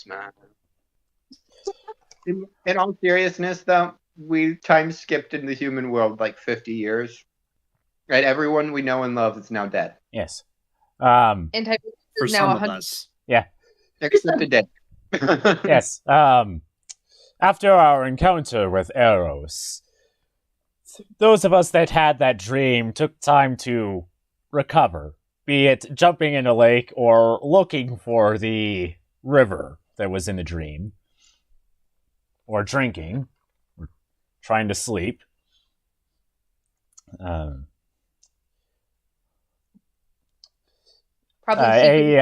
man. In all seriousness, though, we time skipped in the human world like 50 years. Right? Everyone we know and love is now dead. Yes. And Tiberius For is now some of 100. us. Yeah. Except the dead. Yes. After our encounter with Eros, those of us that had that dream took time to recover, be it jumping in a lake or looking for the river that was in the dream, or drinking, or trying to sleep. Probably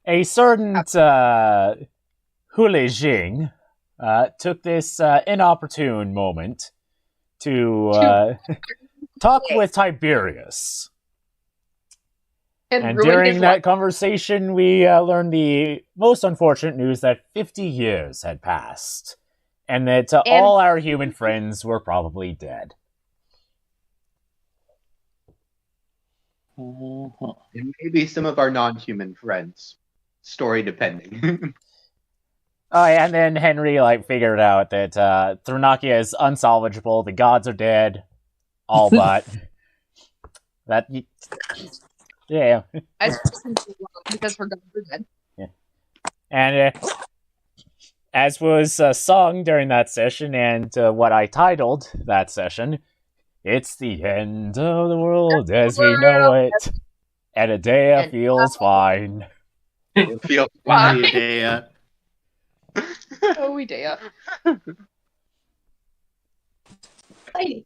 A certain Hule Jing took this inopportune moment to talk with Tiberius. And ruin during his that life. conversation, we learned the most unfortunate news that 50 years had passed, and that all our human friends were probably dead. And maybe some of our non-human friends. Story depending. Oh, and then Henry figured out that Thrinakia is unsalvageable. The gods are dead, all but that. Yeah, I because her gods are dead. yeah. And as was sung during that session, and what I titled that session, it's the end of the world as we know it, and Adea feels fine. It feels Why? fine. Idea. Oh, Idea. Fighting.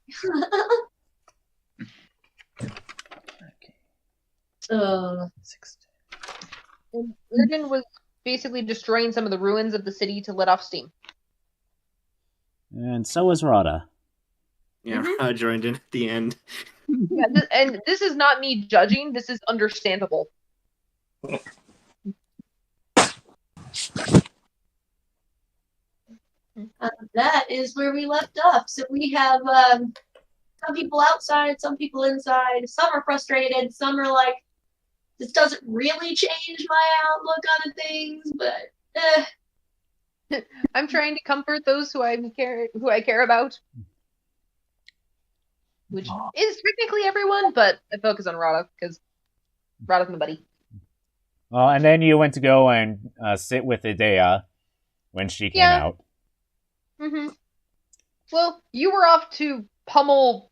So, And Urdin was basically destroying some of the ruins of the city to let off steam. And so is Rada. Yeah, I joined in at the end. Yeah, and this is not me judging. This is understandable. that is where we left off. So we have some people outside, some people inside. Some are frustrated. Some are like, this doesn't really change my outlook on things, but I'm trying to comfort those who I care about, which is technically everyone, but I focus on Rada because Rada's my buddy. Well, and then you went to go and sit with Idea when she came out. Mm-hmm. Well, you were off to pummel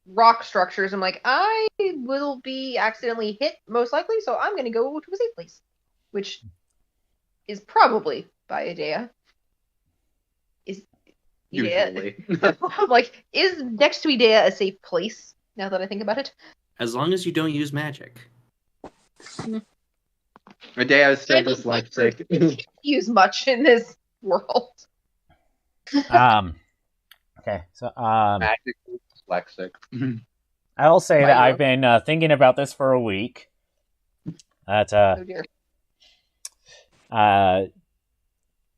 rock structures. I'm like, I will be accidentally hit, most likely, so I'm going to go to a safe place, which is probably by Idea. Usually. I'm like, is next to Idea a safe place, now that I think about it? As long as you don't use magic. Medea is still I don't dyslexic. can't use much in this world. Okay, so Magically dyslexic. I'll say that Wow. I've been thinking about this for a week. That Oh dear.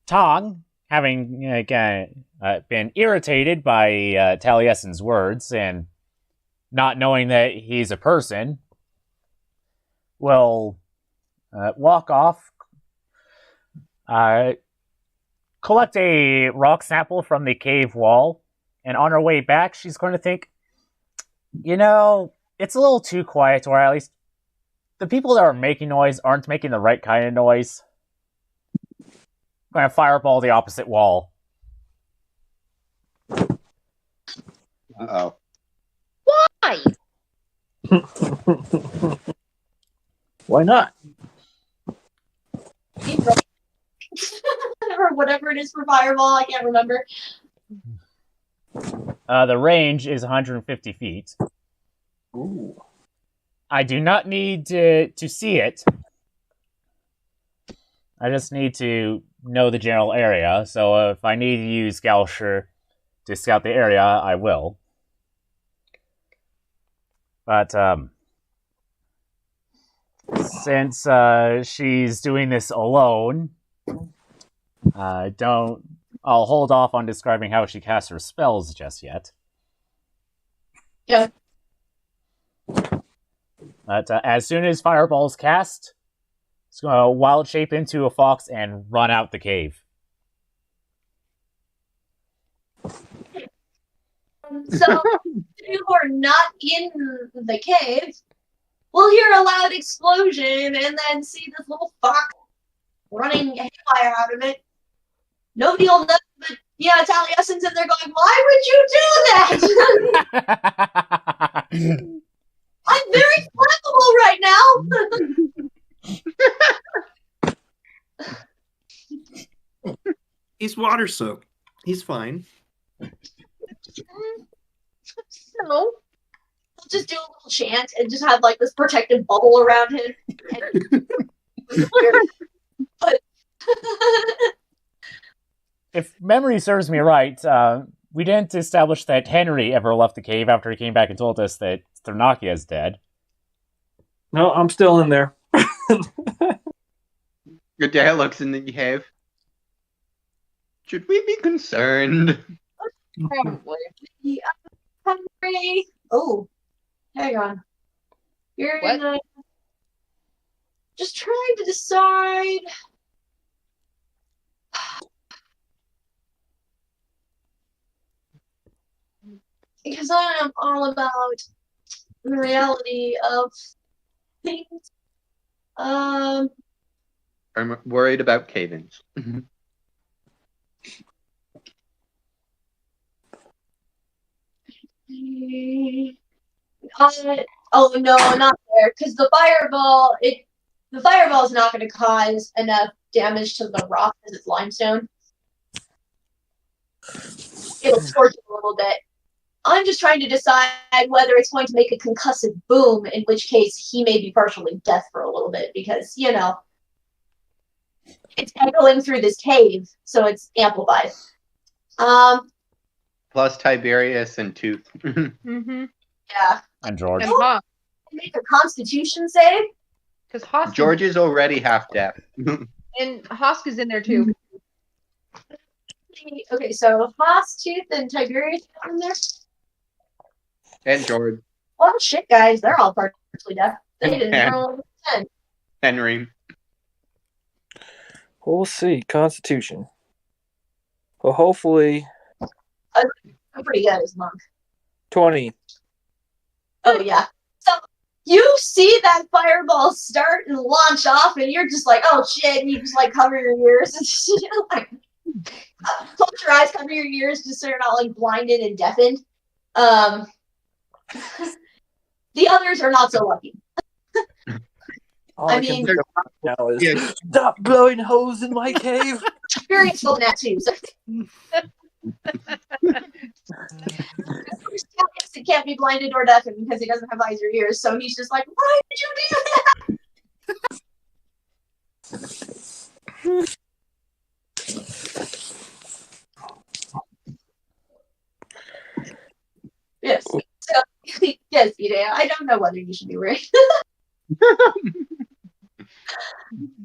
Tong, having been irritated by Taliesin's words and not knowing that he's a person, will walk off, collect a rock sample from the cave wall, and on her way back, she's going to think, it's a little too quiet, or at least the people that are making noise aren't making the right kind of noise. I'm going to fireball the opposite wall. Uh-oh. Why? Why not? or whatever it is for fireball, I can't remember. The range is 150 feet. Ooh. I do not need to see it. I just need to know the general area, so if I need to use Galsher to scout the area, I will. But, since she's doing this alone, I'll hold off on describing how she casts her spells just yet. Yeah. But as soon as Fireball's cast, It's going to wild shape into a fox and run out the cave. So, if we're not in the cave, we'll hear a loud explosion and then see this little fox running haywire out of it. Nobody will know, but yeah, Taliesin's in there going, "Why would you do that?" I'm very flammable right now. He's water soaked. He's fine. No. He'll just do a little chant and just have like this protective bubble around him. But If memory serves me right, we didn't establish that Henry ever left the cave after he came back and told us that Thernakia is dead. No, I'm still in there. Your dad looks in the cave. Should we be concerned? Probably. Henry. Oh, hang on. You're What? in a... Just trying to decide. Because I am all about the reality of things. I'm worried about cave-ins. Oh no, not there. Because the fireball is not going to cause enough damage to the rock because it's limestone. It'll scorch it a little bit. I'm just trying to decide whether it's going to make a concussive boom, in which case he may be partially deaf for a little bit because, it's echoing through this cave, so it's amplified. Plus Tiberius and Tooth. Mm-hmm. Yeah. And George. And Haas. Make a constitution save. Because Haas George is already half deaf. and Hosk is in there too. Okay, so Haas, Tooth, and Tiberius are in there. And George. Well, shit, guys, they're all partially deaf. They And didn't Ken. roll 10. Henry. We'll see. Constitution. Well, hopefully I'm pretty good as a monk. 20. Oh, yeah. So you see that fireball start and launch off, and you're just like, oh, shit, and you just, like, cover your ears. And like, close your eyes, cover your ears, just so you're not, like, blinded and deafened. The others are not so lucky. All I I can mean- think of now is Yeah. stop blowing holes in my cave. Experience told that too. So. He can't be blinded or deafened because he doesn't have eyes or ears. So he's just like, why did you do that? Yes. So, yes, Ida, I don't know whether you should be worried.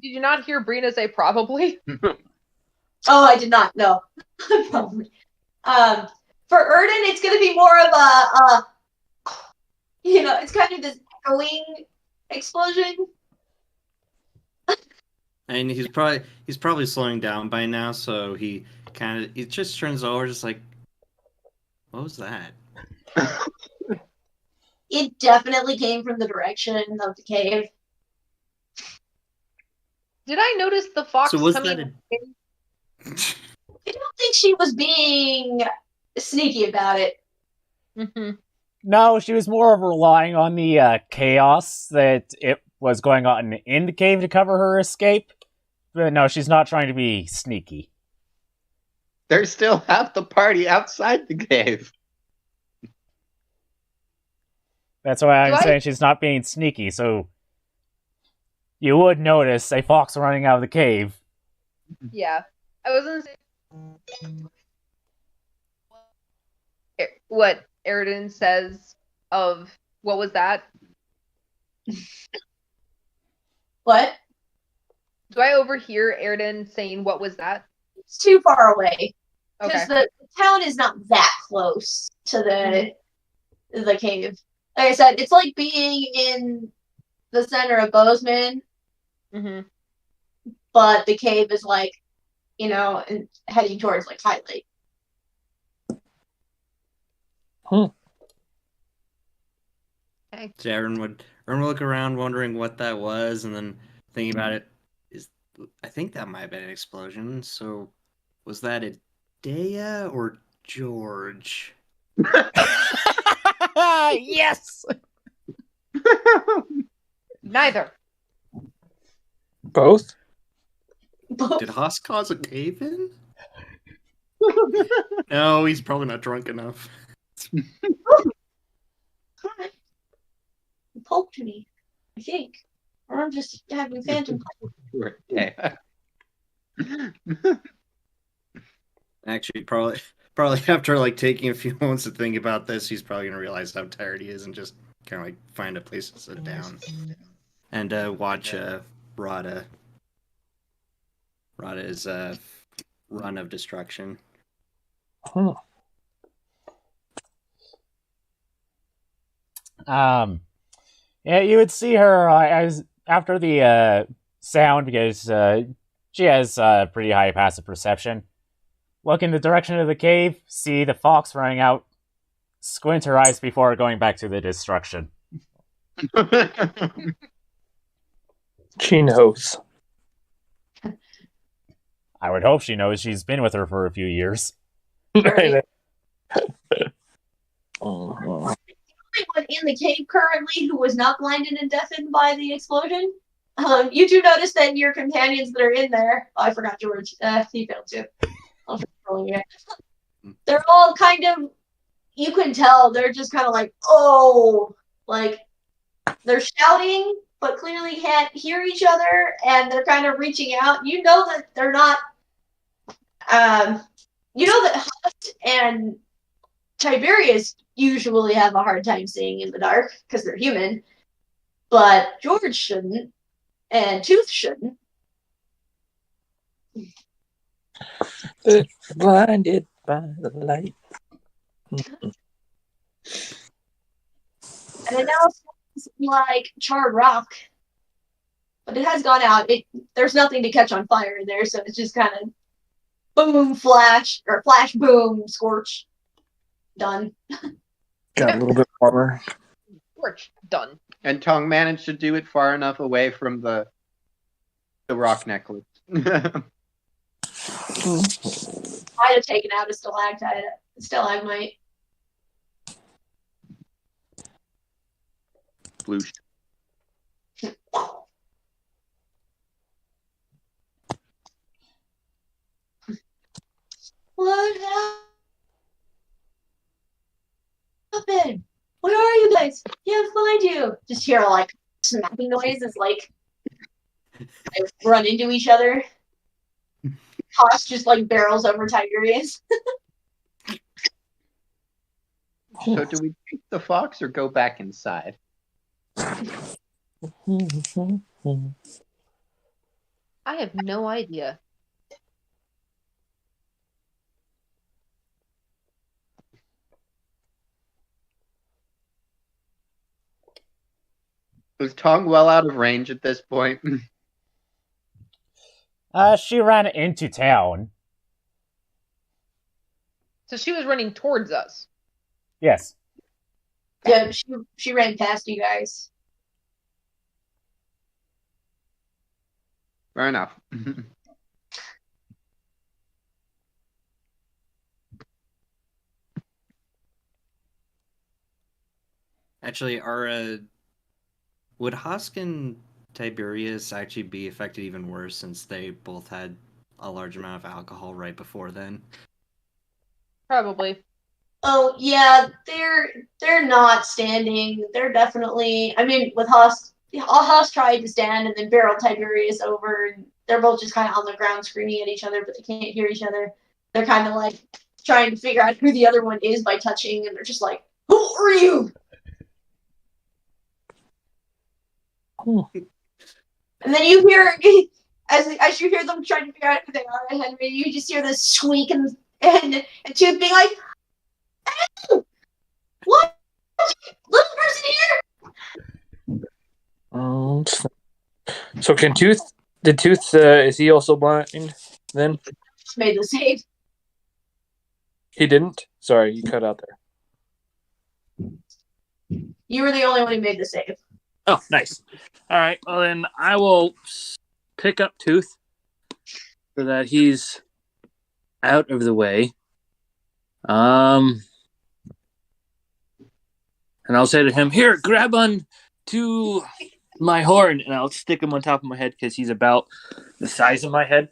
Did you not hear Brina say probably? Oh, I did not. No. Probably. For Erden, it's going to be more of a, it's kind of this echoing explosion. And he's probably slowing down by now, so he just turns over, just like, what was that? It definitely came from the direction of the cave. Did I notice the fox So was coming? that I don't think she was being sneaky about it. Mm-hmm. No, she was more of relying on the chaos that it was going on in the cave to cover her escape. But no, she's not trying to be sneaky. There's still half the party outside the cave. That's why I'm Do I- saying she's not being sneaky, so you would notice a fox running out of the cave. Yeah, I was gonna say what Eridan says of what was that? What? Do I overhear Eridan saying what was that? It's too far away. Okay. Because the town is not that close to the cave. Like I said, it's like being in the center of Bozeman Mm-hmm. but the cave is like, and heading towards like High Lake. So Aaron would look around wondering what that was, and then thinking about it, I think that might have been an explosion. So was that a Dea or George? Yes. Neither. Both? Did Haas cause a cave in? No, he's probably not drunk enough. He poked me, I think. Or I'm just having phantom. Actually, probably after like taking a few moments to think about this, he's probably gonna realize how tired he is and just kind of like find a place to sit down and watch Rada's run of destruction. Huh. Yeah, you would see her as after the sound, because she has pretty high passive perception. Look in the direction of the cave, see the fox running out, squint her eyes before going back to the destruction. She knows. I would hope she knows. She's been with her for a few years. Right. Oh, Anyone in the cave currently who was not blinded and deafened by the explosion? You do notice that your companions that are in there. Oh, I forgot George. He failed too. They're all kind of. You can tell they're just kind of like, oh, like they're shouting, but clearly can't hear each other, and they're kind of reaching out. You know that they're not. You know that Hutt and Tiberius usually have a hard time seeing in the dark because they're human, but George shouldn't, and Tooth shouldn't. blinded by the light. And it now smells like charred rock, but it has gone out. There's nothing to catch on fire in there, so it's just kind of boom, flash, or flash, boom, scorch. Done. Got a little bit warmer. Torch. Done. And Tong managed to do it far enough away from the rock necklace. Might have taken out a stalagmite. Bloosh. What happened? Where are you guys? Can't find you. Just hear like snapping noises, like they run into each other. Toss just like barrels over Tiberius. So do we take the fox or go back inside? I have no idea. Was Tong well out of range at this point? She ran into town. So she was running towards us. Yes. Yeah, she ran past you guys. Fair enough. Actually, would Hosk and Tiberius actually be affected even worse since they both had a large amount of alcohol right before then? Probably. Oh yeah, they're not standing. They're definitely. I mean, with Haas tried to stand and then barreled Tiberius over, and they're both just kind of on the ground screaming at each other, but they can't hear each other. They're kind of like trying to figure out who the other one is by touching, and they're just like, "Who are you?" And then you hear, as you hear them trying to figure out who they are, Henry, you just hear this squeak and Tooth being like, "Hey, what? Little person here?" So can Tooth Did Tooth, is he also blind then? Just made the save. He didn't? Sorry, you cut out there. You were the only one who made the save. Oh, nice. All right, well then I will pick up Tooth so that he's out of the way. And I'll say to him, "Here, grab on to my horn," and I'll stick him on top of my head because he's about the size of my head.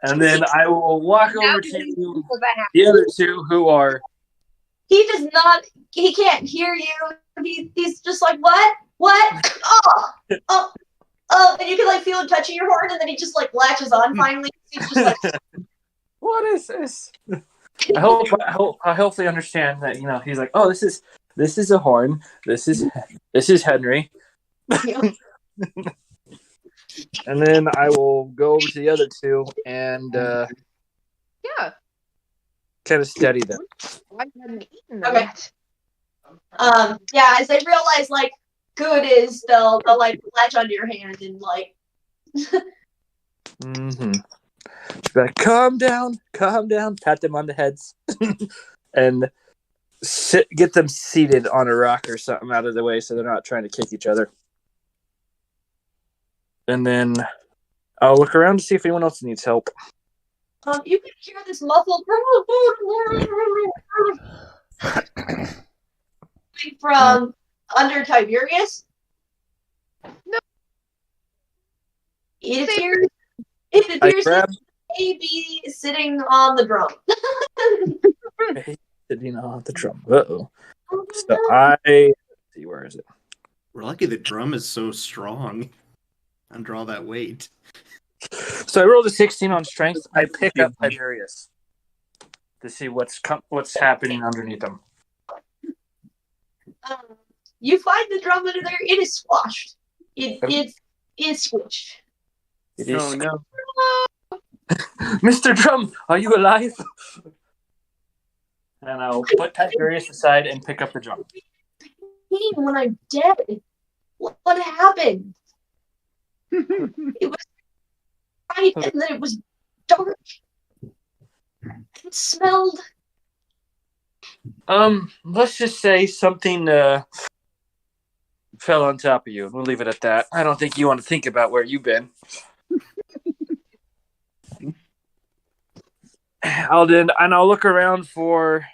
And then I will walk over to the other two who are. He does not. He can't hear you. He's just like, what? What? Oh! And you can like feel him touching your horn, and then he just like latches on. Finally, he's just like, What is this? I hope they understand that, you know, he's like, oh, this is a horn. This is Henry. And then I will go over to the other two and Yeah. kind of steady them. I hadn't eaten them Okay. yet. Yeah, as they realize like who it is, they'll like latch onto your hand and like. Mm-hmm. Like, calm down, pat them on the heads, and get them seated on a rock or something out of the way so they're not trying to kick each other. And then I'll look around to see if anyone else needs help. You can hear this muffled from under Tiberius. No. It appears grab- he may be sitting on the drum. Sitting on the drum. Uh-oh. So I see, where is it? We're lucky the drum is so strong under all that weight. So I rolled a 16 on strength. I pick up Tiberius to see what's happening underneath him. You find the drum under there. It is squashed. It's squished. It is. Oh no. Mr. Drum, are you alive? And I'll put Tiberius aside and pick up the drum. When I'm dead, what happened? It was bright and then it was dark. It smelled. Let's just say something fell on top of you, and we'll leave it at that. I don't think you want to think about where you've been. I'll look around for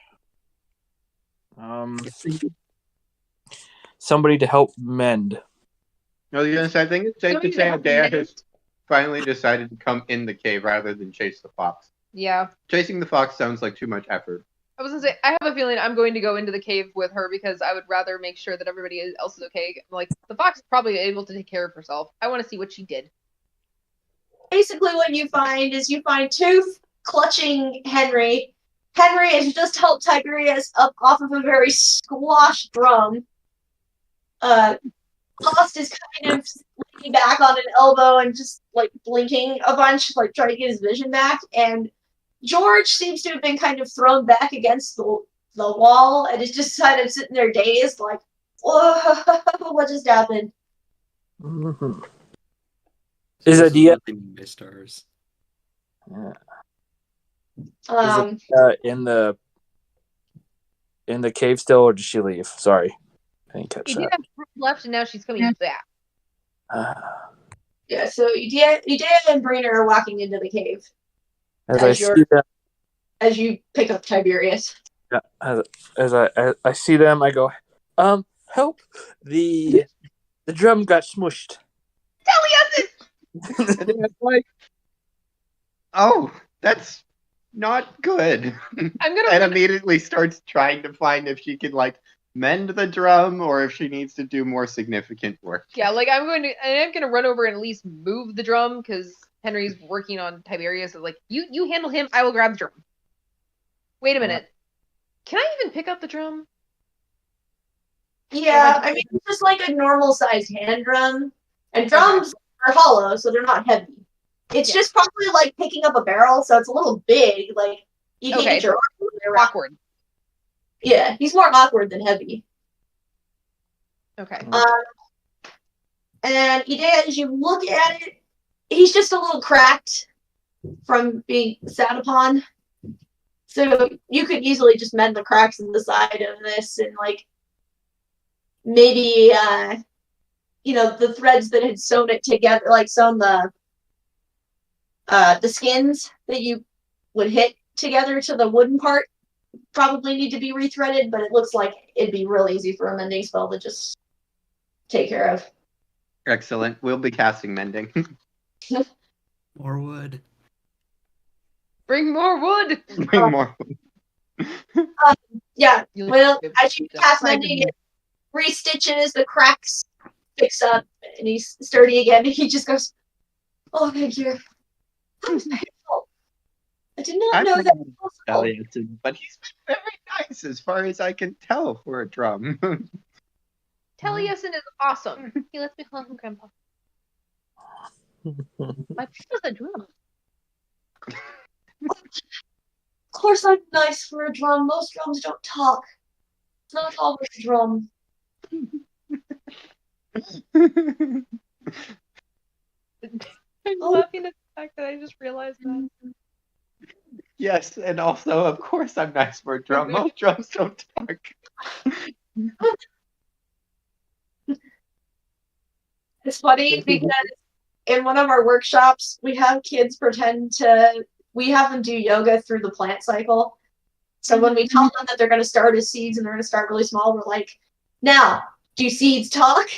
somebody to help mend. No, I think it's safe to say Adair has finally decided to come in the cave rather than chase the fox. Yeah. Chasing the fox sounds like too much effort. I was gonna say, I have a feeling I'm going to go into the cave with her because I would rather make sure that everybody else is okay. Like, the fox is probably able to take care of herself. I want to see what she did. Basically, what you find is you find Tooth clutching Henry. Henry has just helped Tiberius up off of a very squashed drum. Lost is kind of leaning back on an elbow and just like blinking a bunch, like trying to get his vision back. And George seems to have been kind of thrown back against the wall and is just kind of sitting there dazed, like, whoa, what just happened? Mm-hmm. Is Adia stars? In the cave still, or did she leave? Sorry, I didn't catch She that. did have proof left, and now she's coming back. Yeah, so Udea and Brina are walking into the cave As I see them, as you pick up Tiberius. yeah, as I see them, I go, help! The drum got smushed. And then it's like, oh, that's not good. I'm gonna And immediately starts trying to find if she can like mend the drum or if she needs to do more significant work. Yeah, like I'm gonna run over and at least move the drum because Henry's working on Tiberius. So like, you handle him, I will grab the drum. Wait a minute. Can I even pick up the drum? Yeah, I mean, it's just like a normal sized hand drum. And drums are hollow, so they're not heavy. It's just probably like picking up a barrel, so it's a little big. Like, you can get your arm around. Awkward. Yeah, he's more awkward than heavy. Okay. And Idea, as you look at it, he's just a little cracked from being sat upon. So you could easily just mend the cracks in the side of this and like maybe the threads that had sewn it together, like sewn the skins that you would hit together to the wooden part probably need to be rethreaded, but it looks like it'd be real easy for a mending spell to just take care of. Excellent. We'll be casting mending. More wood. Bring more wood. Bring more. Yeah. You Well, like- as you cast mending, it restitches the cracks, fix up, and he's sturdy again. He just goes, "Oh, thank you. That was painful. I did not know that was possible." But he's been very nice as far as I can tell for a drum. Taliesin is awesome. He lets me call him Grandpa. My papa's a drum. Of course, I'm nice for a drum. Most drums don't talk. It's not always a drum. I'm laughing at the fact that I just realized that. Yes, and also, of course, I'm nice for a drum. Most drums don't talk. It's funny because in one of our workshops, we have kids we have them do yoga through the plant cycle. So when we tell them that they're going to start as seeds and they're going to start really small, we're like, now, do seeds talk?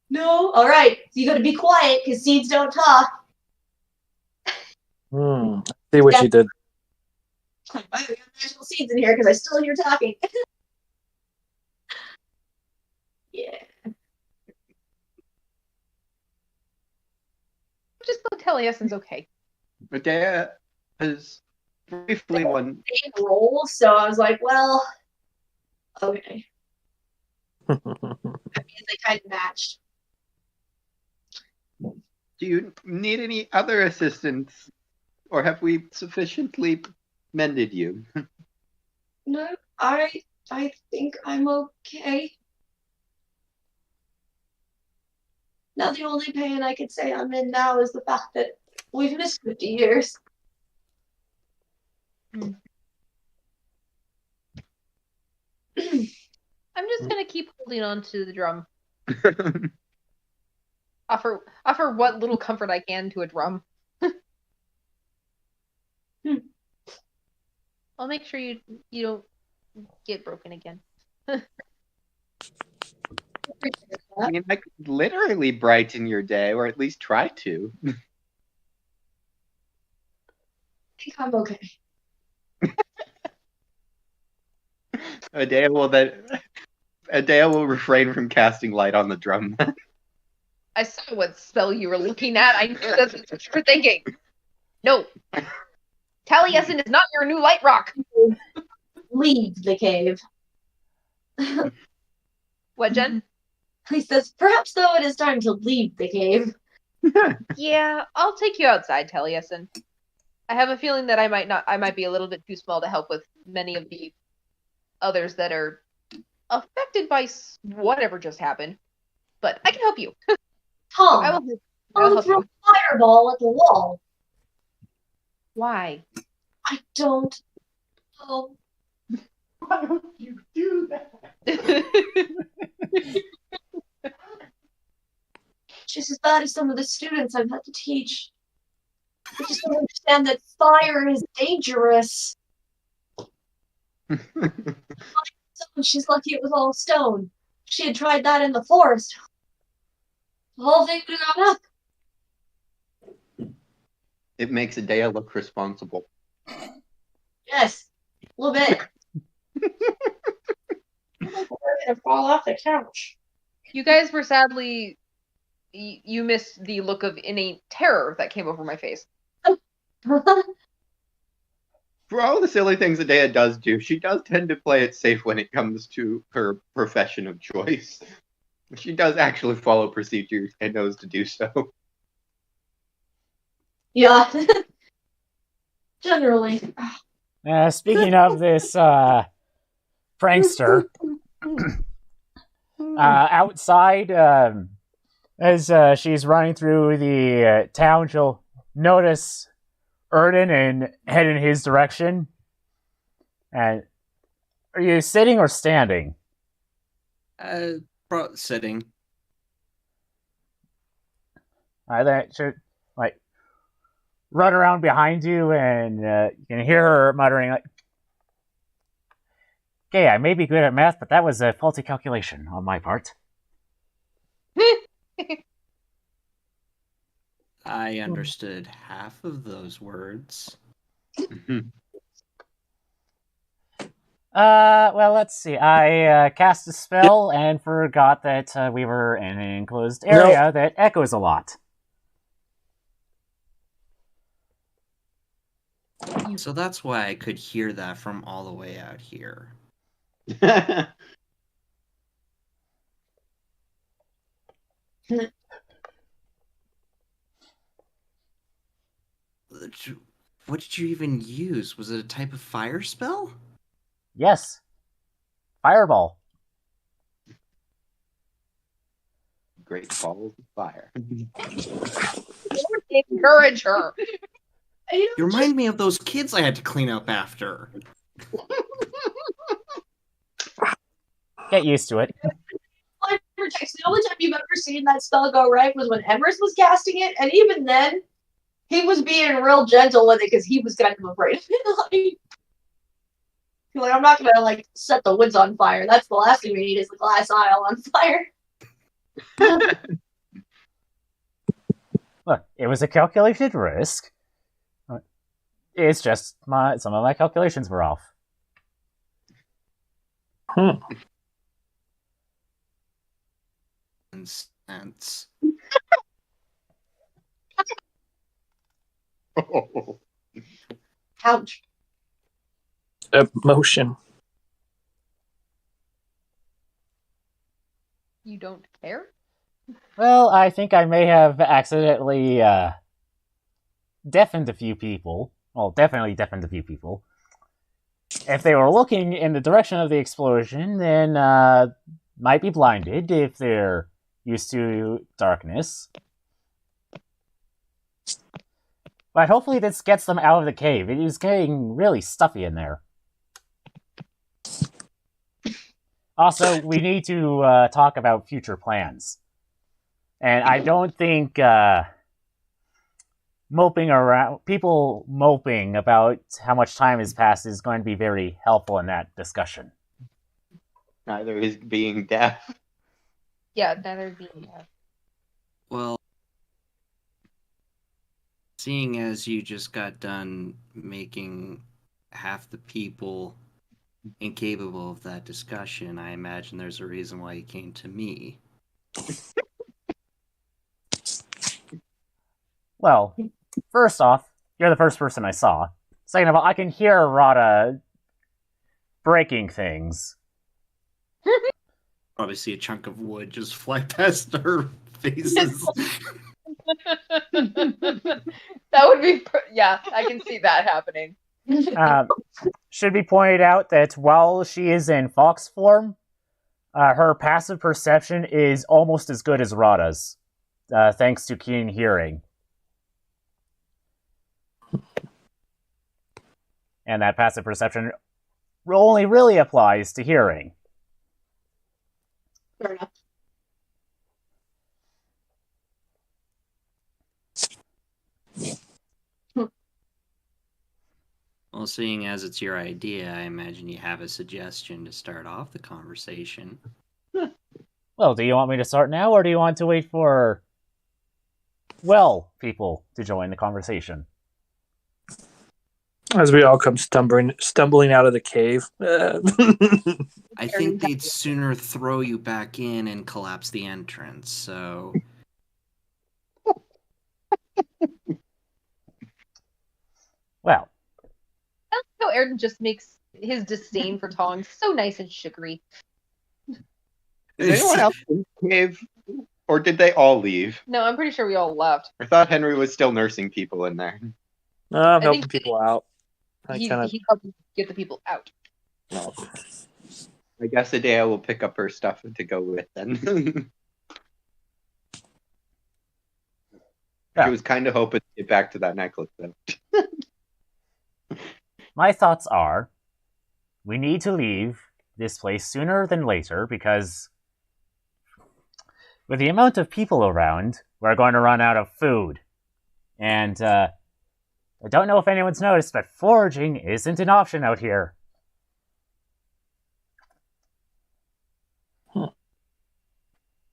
No? All right. So you got to be quiet because seeds don't talk. See what you did. We have magical seeds in here because I still hear talking. Yeah. Just thought Taliesin's okay. Medea has briefly one. Same role, so I was like, well, okay. That means they kind of matched. Do you need any other assistance, or have we sufficiently mended you? No, I think I'm okay. Now the only pain I could say I'm in now is the fact that we've missed 50 years. I'm just gonna keep holding on to the drum. Offer what little comfort I can to a drum. I'll make sure you don't get broken again. I mean, I could literally brighten your day, or at least try to. I think I'm okay. Adea will refrain from casting light on the drum. I saw what spell you were looking at. I knew that's what you were thinking. No. Taliesin is not your new light rock. Leave the cave. What, Jen? He says, perhaps though it is time to leave the cave. Yeah, I'll take you outside, Taliesin. I have a feeling that I might be a little bit too small to help with many of the others that are affected by whatever just happened. But I can help you. Tom, I will I'll help throw you. a fireball at the wall. Why? I don't know. Why would you do that? Just as bad as some of the students I've had to teach. I just don't understand that fire is dangerous. She's lucky it was all stone. If she had tried that in the forest, the whole thing would have gone up. It makes Adea look responsible. Yes, a little bit. I'm like, we're gonna fall off the couch. You guys were sadly. You missed the look of innate terror that came over my face. For all the silly things Adea does do, she does tend to play it safe when it comes to her profession of choice. She does actually follow procedures and knows to do so. Yeah. Generally. Speaking of this prankster, outside, As she's running through the town, she'll notice Erden and head in his direction. And are you sitting or standing? Sitting. That should like run around behind you, and you can hear her muttering like, "Okay, I may be good at math, but that was a faulty calculation on my part." I understood half of those words. Well, let's see. I cast a spell and forgot that we were in an enclosed area that echoes a lot. So that's why I could hear that from all the way out here. What did you even use? Was it a type of fire spell? Yes. Fireball. Great balls of fire. Encourage her. You remind me of those kids I had to clean up after. Get used to it. The only time you've ever seen that spell go right was when Emrys was casting it, and even then, he was being real gentle with it because he was kind of afraid of it. Like, I'm not gonna like set the woods on fire. That's the last thing we need is the glass aisle on fire. Look, it was a calculated risk. It's just some of my calculations were off. Sense. Ouch. Emotion. You don't care? Well, I think I may have accidentally deafened a few people. Well, definitely deafened a few people. If they were looking in the direction of the explosion, then might be blinded if they're used to darkness. But hopefully this gets them out of the cave. It is getting really stuffy in there. Also, we need to talk about future plans. And I don't think people moping about how much time has passed is going to be very helpful in that discussion. Neither is being deaf. Yeah, neither being deaf. Well, seeing as you just got done making half the people incapable of that discussion, I imagine there's a reason why you came to me. Well, first off, you're the first person I saw. Second of all, I can hear Rada breaking things. Probably see a chunk of wood just fly past our faces. That would be, yeah, I can see that happening. Should be pointed out that while she is in fox form, her passive perception is almost as good as Rada's, thanks to keen hearing. And that passive perception only really applies to hearing. Fair enough. Well, seeing as it's your idea, I imagine you have a suggestion to start off the conversation. Well, do you want me to start now, or do you want to wait for, well, people to join the conversation? As we all come stumbling out of the cave. I think they'd sooner throw you back in and collapse the entrance, so... Well. I like how Erden just makes his disdain for tongs so nice and sugary. Is anyone else in the cave? Or did they all leave? No, I'm pretty sure we all left. I thought Henry was still nursing people in there. No, I'm think helping people out. He's helping get the people out. No. I guess Adea will pick up her stuff to go with then. She was kind of hoping to get back to that necklace, though. My thoughts are we need to leave this place sooner than later because with the amount of people around, we're going to run out of food. And I don't know if anyone's noticed, but foraging isn't an option out here.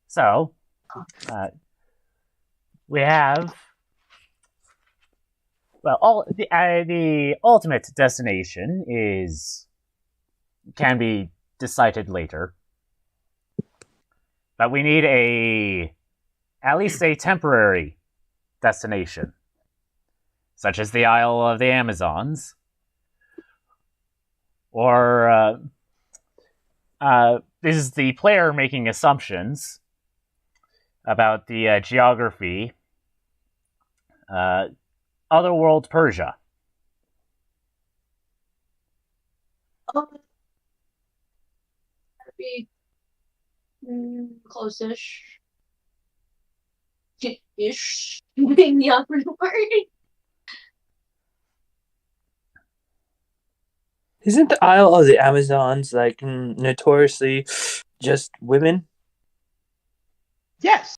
So, we have the ultimate destination can be decided later, but we need at least a temporary destination, such as the Isle of the Amazons, or this is the player making assumptions about the geography. Otherworld Persia. That'd be close-ish. Ish being the awkward word. Isn't the Isle of the Amazons like notoriously just women? Yes.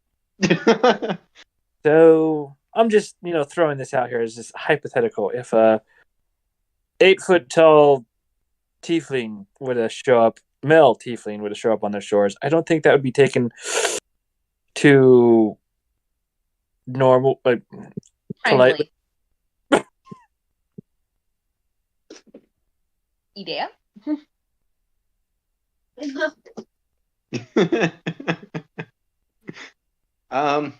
So I'm just throwing this out here as just hypothetical. If a 8-foot tall tiefling were to show up, male tiefling were to show up on their shores, I don't think that would be taken to normal, politely. Idea? I'm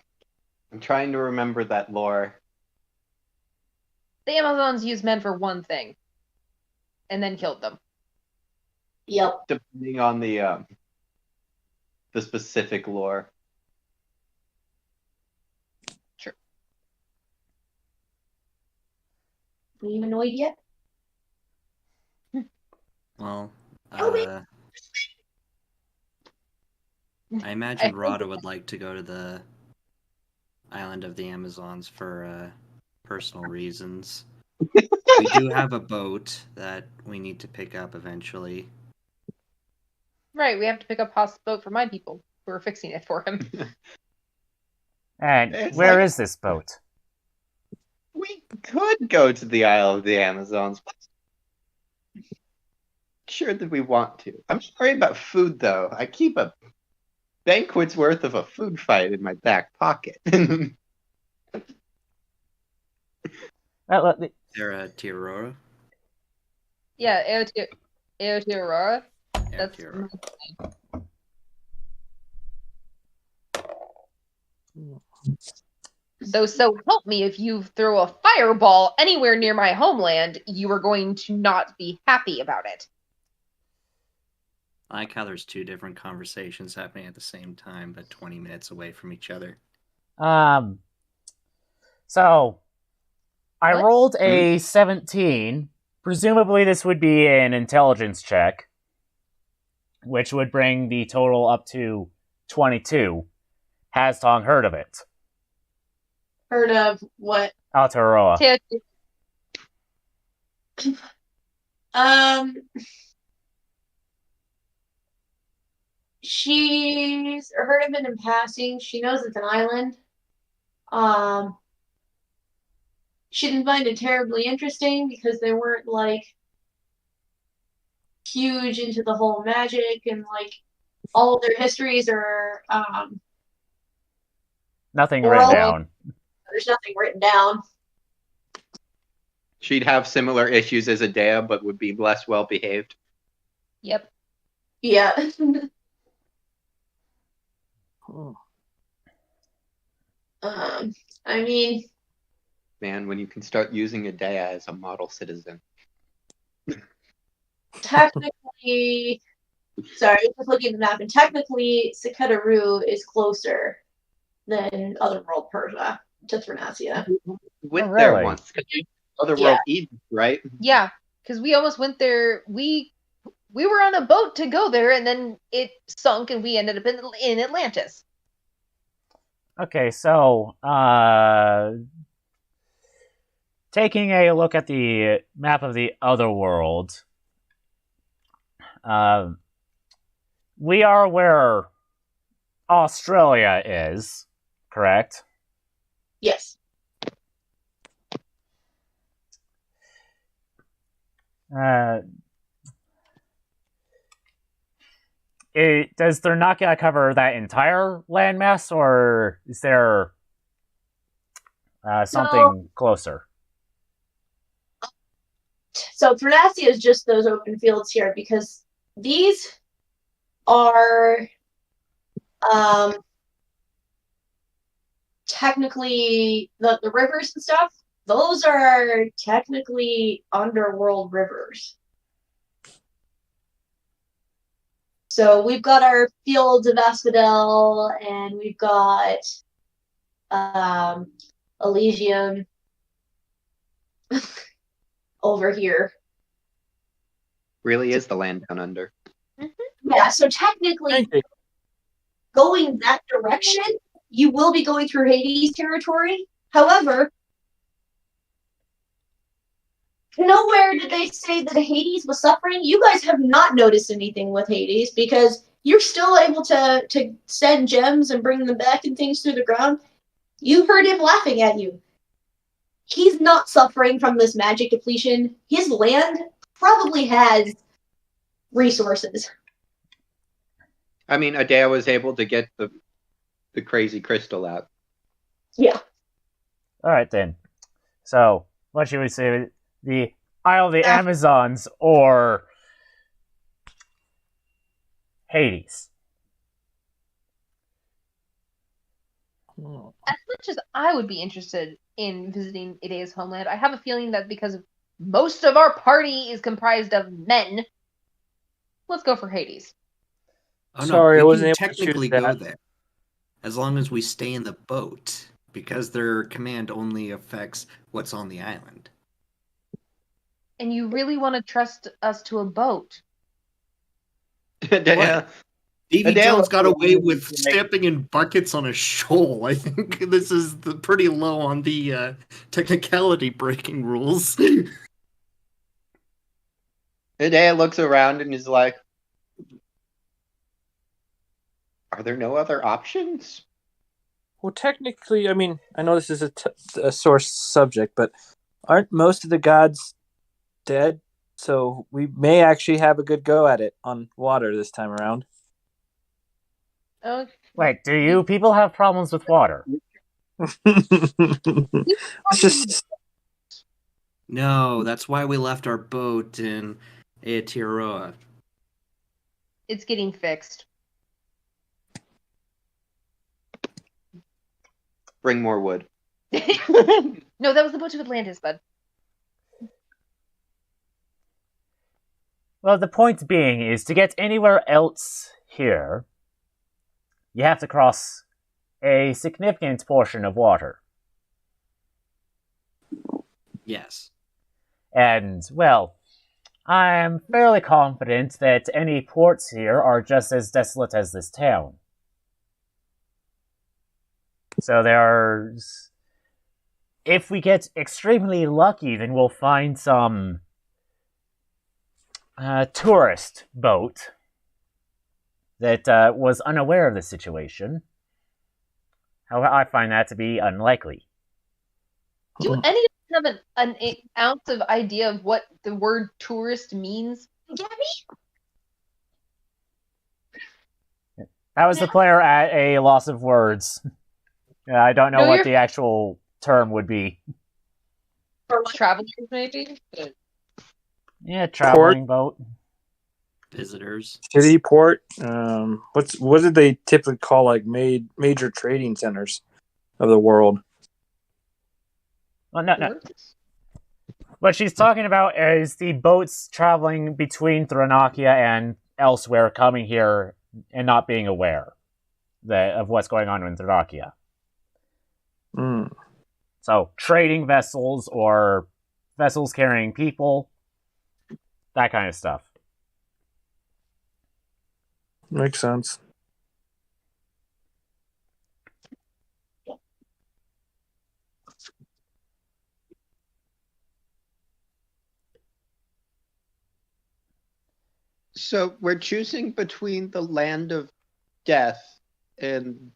trying to remember that lore. The Amazons used men for one thing, and then killed them. Yep. Depending on the specific lore. Sure. Are you annoyed yet? Well, me. I imagine Rada would like to go to the island of the Amazons for personal reasons. We do have a boat that we need to pick up eventually. Right, we have to pick up Haas' boat for my people who are fixing it for him. And It's where like- is this boat? We could go to the Isle of the Amazons. But sure that we want to. I'm sorry about food, though. I keep a banquet's worth of a food fight in my back pocket. Sarah Tirora? Yeah, Aotearoa. That's Aotearoa. Though, so help me, if you throw a fireball anywhere near my homeland, you are going to not be happy about it. I like how there's two different conversations happening at the same time, but 20 minutes away from each other. So I What? rolled a 17. Presumably this would be an intelligence check, which would bring the total up to 22. Has Tong heard of it? Heard of what? Aotearoa. She's heard of it in passing. She knows it's an island. She didn't find it terribly interesting because they weren't like huge into the whole magic, and like all of their histories are Nothing Oral. written down. there's nothing written down. She'd have similar issues as Adea, but would be less well behaved. Yep. Yeah. I mean, Man, when you can start using Adea as a model citizen. technically, sorry, just looking at the map, and technically, Seketaru is closer than Otherworld Persia to Thrinacia. Went Oh, there really? once. Otherworld Eden, right? Yeah, because we almost went there. We were on a boat to go there, and then it sunk, and we ended up in Atlantis. Okay, so taking a look at the map of the other world, we are where Australia is, correct? Yes. Does Thernakia cover that entire landmass, or is there something closer? So Thrinacia is just those open fields here because these are technically the rivers and stuff. Those are technically underworld rivers. So we've got our fields of Asphodel, and we've got Elysium over here. Really is the land down under. Yeah, so technically, going that direction, you will be going through Hades territory. However, nowhere did they say that Hades was suffering. You guys have not noticed anything with Hades because you're still able to send gems and bring them back and things through the ground. You heard him laughing at you. He's not suffering from this magic depletion. His land probably has resources. I mean, Adea was able to get the crazy crystal out. Yeah. All right, then. So, what should we say? The Isle of the Amazons or Hades? As much as I would be interested in visiting Idea's homeland, I have a feeling that because most of our party is comprised of men, let's go for Hades. Oh no, Sorry, I we wasn't can able to choose technically go that. there as long as we stay in the boat because their command only affects what's on the island. And you really want to trust us to a boat? Adea, Davy Adele- Jones got away with stepping in buckets on a shoal. I think this is pretty low on the technicality breaking rules. Adea looks around and is like, "Are there no other options?" Well, technically, I mean, I know this is a source subject, but aren't most of the gods dead? So we may actually have a good go at it on water this time around. Okay. Wait, do you people have problems with water? It's just No, that's why we left our boat in Aotearoa. It's getting fixed. Bring more wood. No, that was the boat to Atlantis, bud. Well, the point being is to get anywhere else here, you have to cross a significant portion of water. Yes. And, well, I'm fairly confident that any ports here are just as desolate as this town. So there's... If we get extremely lucky, then we'll find some tourist boat that was unaware of the situation. However, I find that to be unlikely. Do any of us have an ounce of idea of what the word tourist means? Gabby? That was the player at a loss of words. I don't know No, what you're- the actual term would be. Or what? Travelers, maybe? Yeah, traveling boat. Visitors. city port. What did they typically call like major trading centers of the world? Well, no. What she's talking about is the boats traveling between Thrinakia and elsewhere coming here and not being aware of what's going on in Thrinakia. Mm. So, trading vessels or vessels carrying people, that kind of stuff. Makes sense. So we're choosing between the land of death and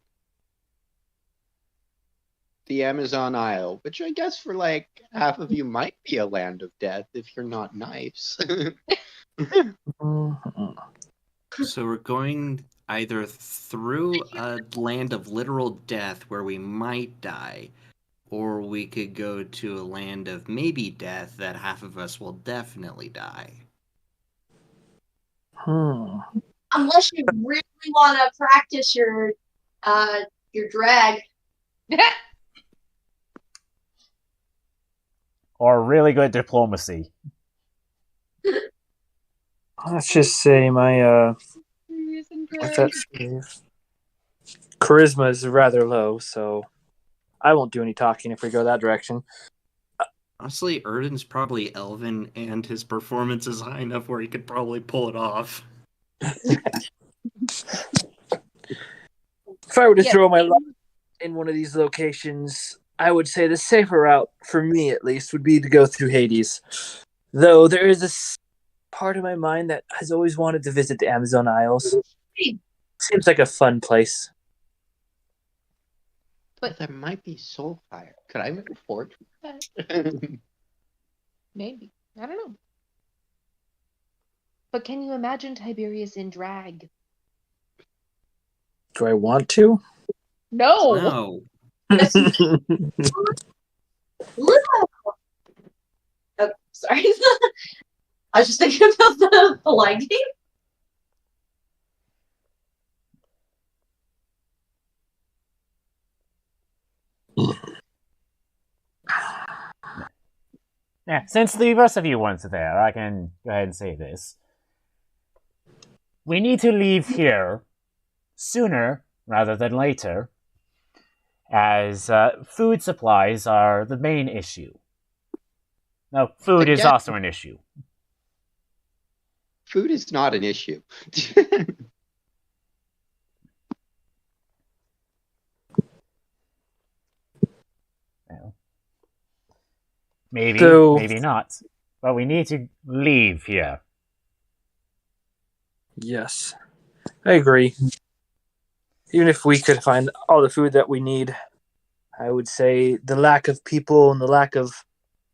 the Amazon Isle, which I guess for like half of you might be a land of death if you're not nice. Mhm. So we're going either through a land of literal death where we might die, or we could go to a land of maybe death that half of us will definitely die. Unless you really want to practice your drag. Or really good diplomacy. Let's just say my what's that save? Charisma is rather low, so I won't do any talking if we go that direction. Honestly, Erden's probably elven, and his performance is high enough where he could probably pull it off. If I were to Yes. throw my luck in one of these locations, I would say the safer route, for me at least, would be to go through Hades. Though there is this part of my mind that has always wanted to visit the Amazon Isles. Seems like a fun place. But there might be soul fire. Could I make a forge with that? Maybe. I don't know. But can you imagine Tiberius in drag? Do I want to? No. No. Oh, sorry. I was just thinking about the lighting. Yeah, since the rest of you weren't there, I can go ahead and say this. We need to leave here sooner rather than later, as food supplies are the main issue. No, food is Again, also an issue. food is not an issue. Well, maybe, So- maybe not. But we need to leave here. Yes, I agree. Even if we could find all the food that we need, I would say the lack of people and the lack of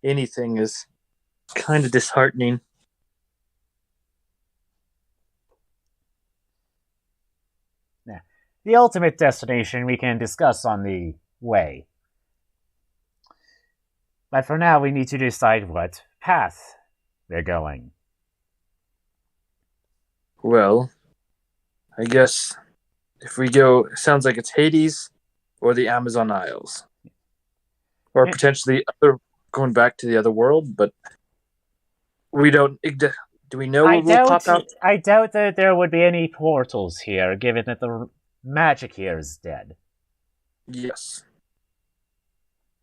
anything is kind of disheartening. The ultimate destination we can discuss on the way. But for now, we need to decide what path we're going. Well, I guess if we go, it sounds like it's Hades or the Amazon Isles, or Yeah. potentially going back to the other world. But we don't. Do we know what will pop out? I doubt that there would be any portals here, given that the magic here is dead. Yes,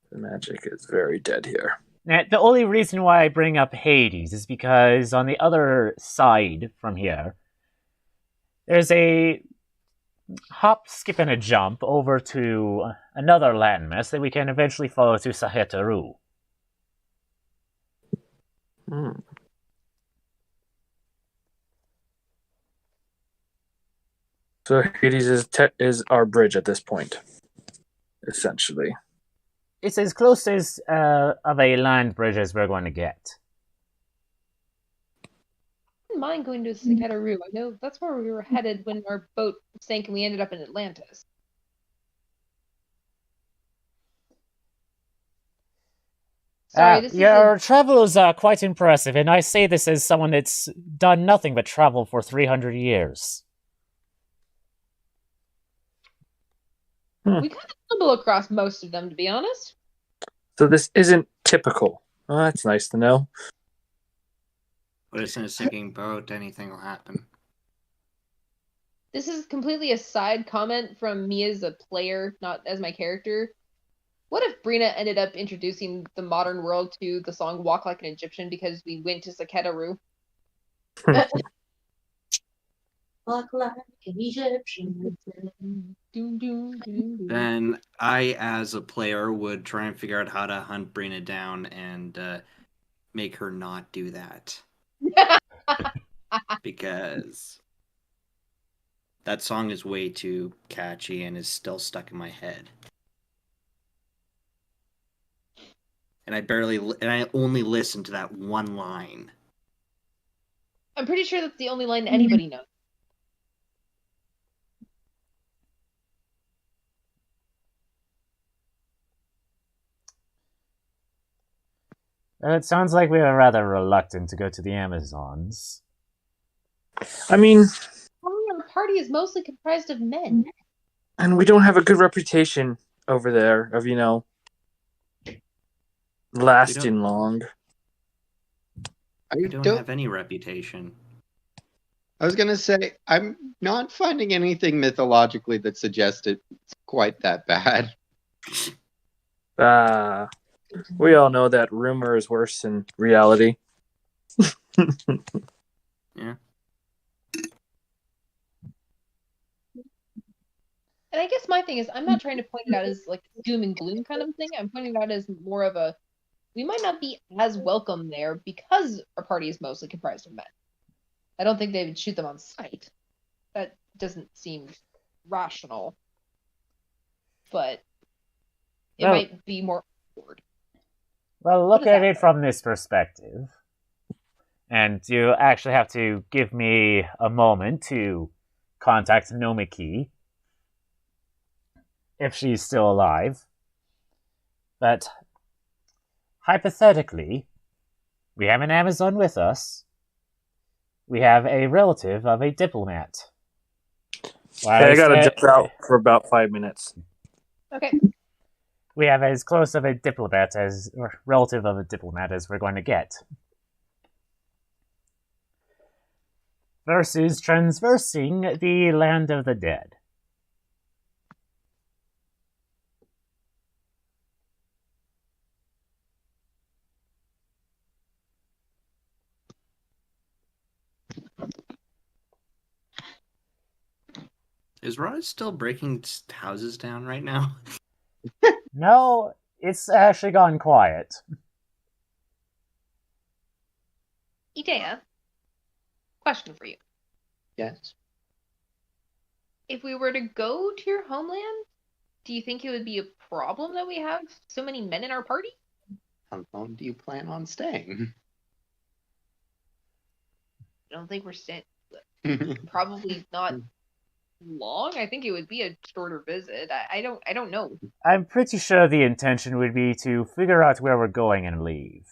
the magic is very dead here. Now, the only reason why I bring up Hades is because on the other side from here, there's a hop, skip, and a jump over to another landmass that we can eventually follow to Sahetaru. So Hades is our bridge at this point, essentially. It's as close as of a land bridge as we're going to get. I wouldn't mind going to Sakaru. I know that's where we were headed when our boat sank and we ended up in Atlantis. Sorry, this your is travel is quite impressive, and I say this as someone that's done nothing but travel for 300 years. we kind of stumble across most of them, to be honest. So this isn't typical. Oh, that's nice to know. But it's in a sinking boat, anything will happen. This is completely a side comment from me as a player, not as my character. What if Brina ended up introducing the modern world to the song Walk Like an Egyptian because we went to Saketaru? Walk like an Egyptian. Then I, as a player, would try and figure out how to hunt Brina down and make her not do that. because that song is way too catchy and is still stuck in my head. And I only listen to that one line. I'm pretty sure that's the only line anybody knows. It sounds like we are rather reluctant to go to the Amazons. I mean, Our party is mostly comprised of men. and we don't have a good reputation over there of, lasting long. We don't have any reputation. I was gonna say, I'm not finding anything mythologically that suggests it's quite that bad. We all know that rumor is worse than reality. Yeah. And I guess my thing is, I'm not trying to point it out as like doom and gloom kind of thing. I'm pointing it out as more of a, we might not be as welcome there because our party is mostly comprised of men. I don't think they would shoot them on sight. That doesn't seem rational. But it might be more awkward. Well, look at it from this perspective. And you actually have to give me a moment to contact Nomiki, if she's still alive. But hypothetically, we have an Amazon with us. We have a relative of a diplomat. Hey, I gotta jump out for about 5 minutes. Okay. We have as close of a diplomat as, or relative of a diplomat as we're going to get. Versus transversing the land of the dead. Is Rod still breaking houses down right now? No, it's actually gone quiet. Idea. Question for you. Yes. If we were to go to your homeland, do you think it would be a problem that we have so many men in our party? How long do you plan on staying? I don't think we're staying. Probably not long. I think it would be a shorter visit. I don't know. I'm pretty sure the intention would be to figure out where we're going and leave.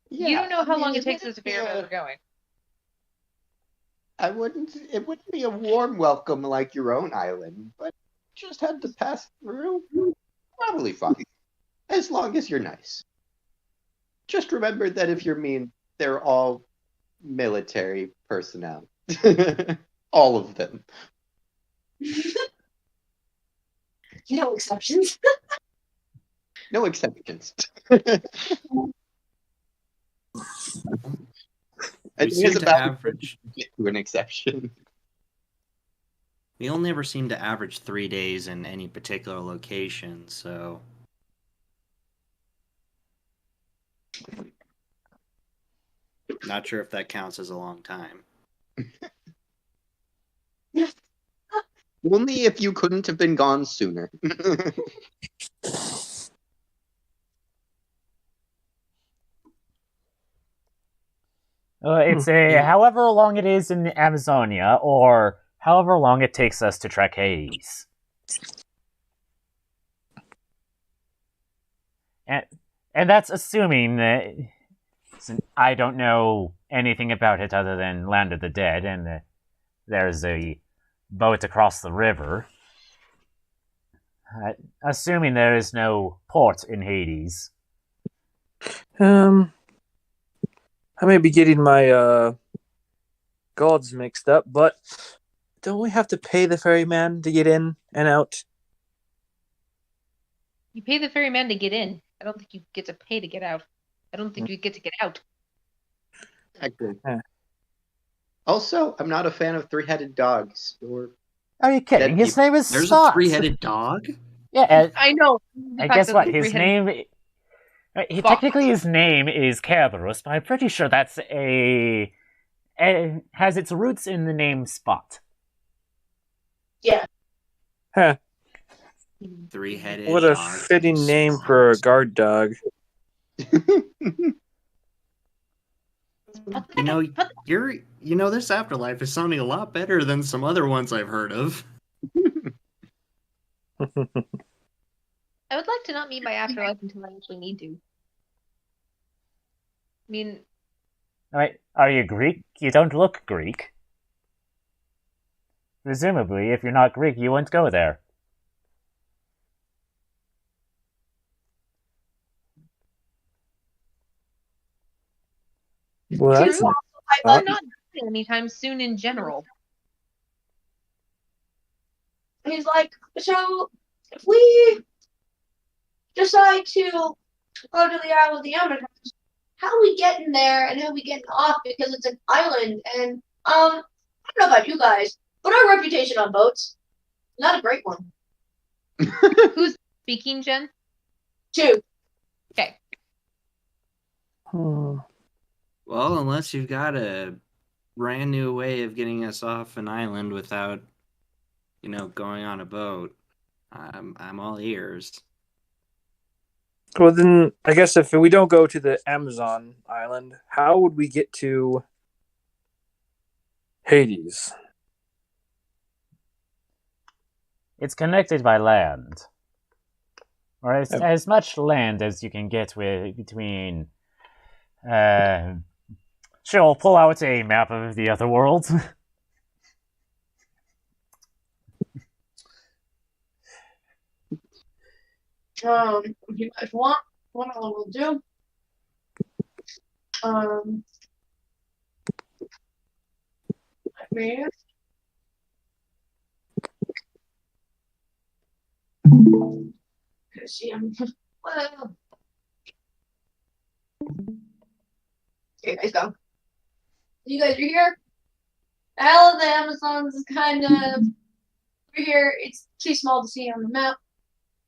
Yeah, you don't know how long it takes us to figure out where we're going. It wouldn't be a warm welcome like your own island, but just had to pass through. Probably fine. As long as you're nice. Just remember that if you're mean, they're all military personnel. All of them. No exceptions. No exceptions. We seem to average get to an exception. We only ever seem to average 3 days in any particular location, so not sure if that counts as a long time. Only if you couldn't have been gone sooner. It's however long it is in Amazonia, or however long it takes us to trek Hades. And that's assuming that I don't know anything about it other than Land of the Dead, and there's a boat across the river. Assuming there is no port in Hades. I may be getting my gods mixed up, but don't we have to pay the ferryman to get in and out? You pay the ferryman to get in. I don't think you get to pay to get out. I don't think you get to get out. Exactly. Also, I'm not a fan of three-headed dogs. Are you kidding? His name is There's Spot. a three-headed dog? Yeah, I know. and guess what? His name Technically, his name is Cerberus, but I'm pretty sure that's has its roots in the name Spot. Yeah. Huh. Three-headed What a dog fitting named name Spot. for a guard dog. This afterlife is sounding a lot better than some other ones I've heard of. I would like to not meet my afterlife until I actually need to. I mean, Alright, are you Greek? You don't look Greek. Presumably, if you're not Greek, you wouldn't go there. Well, that's true. not- I'm not dying anytime soon in general. He's like, so if we decide to go to the Isle of the Amazons, how are we getting there and how are we getting off? Because it's an island, and I don't know about you guys, but our reputation on boats, not a great one. Who's speaking, Jen? 2. Okay. Hmm. Well, unless you've got a brand new way of getting us off an island without, going on a boat, I'm all ears. Well, then, I guess if we don't go to the Amazon island, how would we get to Hades? It's connected by land. Or as much land as you can get between... Sure, I'll pull out a map of the other world. If you guys want, what I will do, let me see, well, here you guys go. You guys are here. Isle of the Amazons is kind of over here. It's too small to see on the map,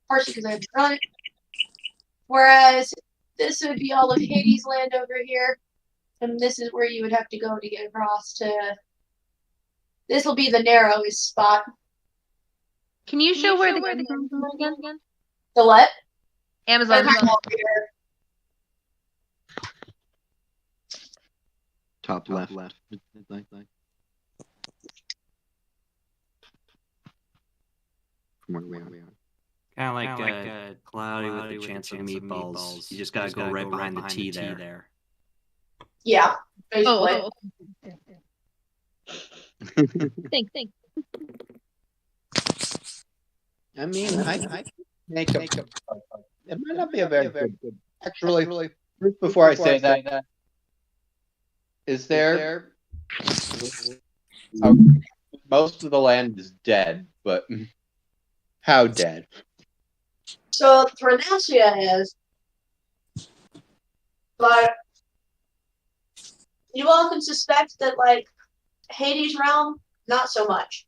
partially because I have to run it. Whereas this would be all of Hades land over here, and this is where you would have to go to get across to. This will be the narrowest spot. Can you show where the Amazons are again? The what? Amazon. They're over here. Top left. From where we are. Kind of like cloudy with the chance of meatballs. You just gotta go right behind the T there. Yeah. Basically. Oh. Thanks. I mean, I make a. It might not be a very good. Actually, before I say that, is there? Most of the land is dead, but how dead? So Thrinacia is, but you all can suspect that, like, Hades realm, not so much.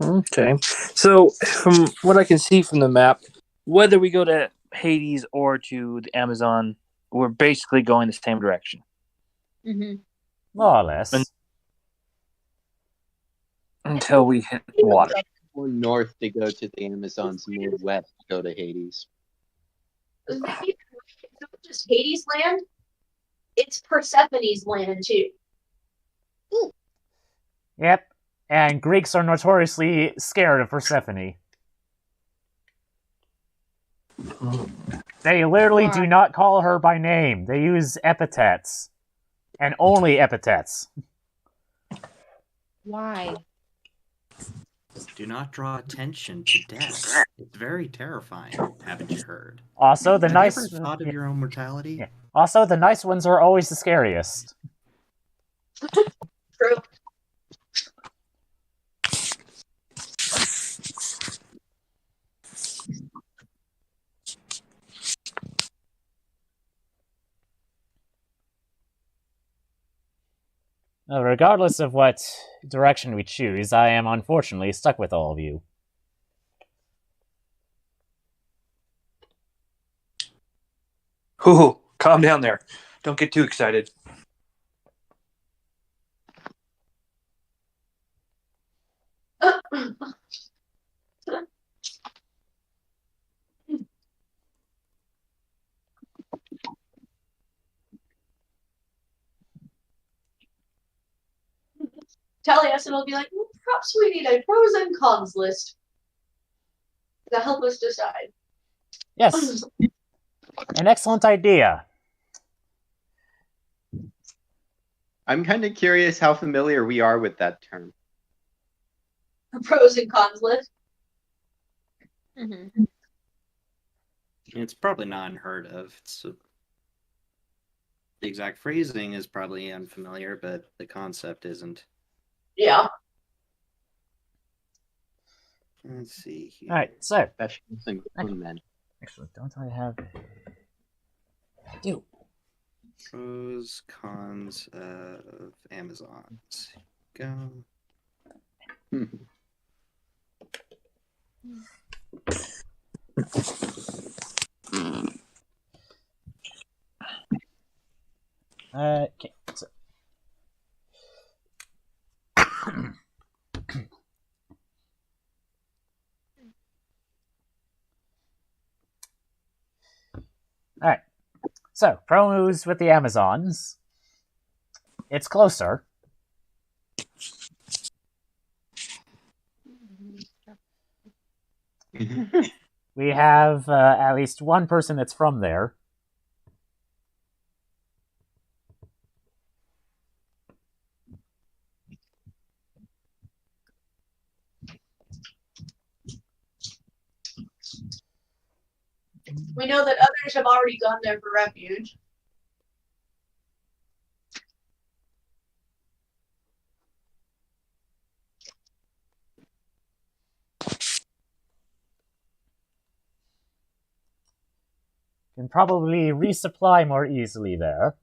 Okay. So, from what I can see from the map, whether we go to Hades or to the Amazon, we're basically going the same direction. Mm-hmm. More or less. Until we hit water. More north to go to the Amazons, more west to go to Hades. It's not just Hades land, it's Persephone's land too. Yep. And Greeks are notoriously scared of Persephone. They literally do not call her by name. They use epithets. And only epithets. Why? Do not draw attention to death. It's very terrifying, haven't you heard? Also, the Have nice... you ever thought of your own mortality? Yeah. Also, the nice ones are always the scariest. True. Regardless of what direction we choose, I am unfortunately stuck with all of you. Ooh, calm down there. Don't get too excited. Taliesin will be like, perhaps we need a pros and cons list to help us decide. Yes, an excellent idea. I'm kind of curious how familiar we are with that term. A pros and cons list. Mm-hmm. It's probably not unheard of. The exact phrasing is probably unfamiliar, but the concept isn't. Yeah. Let's see here. All right, so Especially single men. actually, don't I have? I do. Pros, cons of Amazons. Go. Okay. So. All right. So, pros with the Amazons. It's closer. We have at least one person that's from there. We know that others have already gone there for refuge. Can probably resupply more easily there.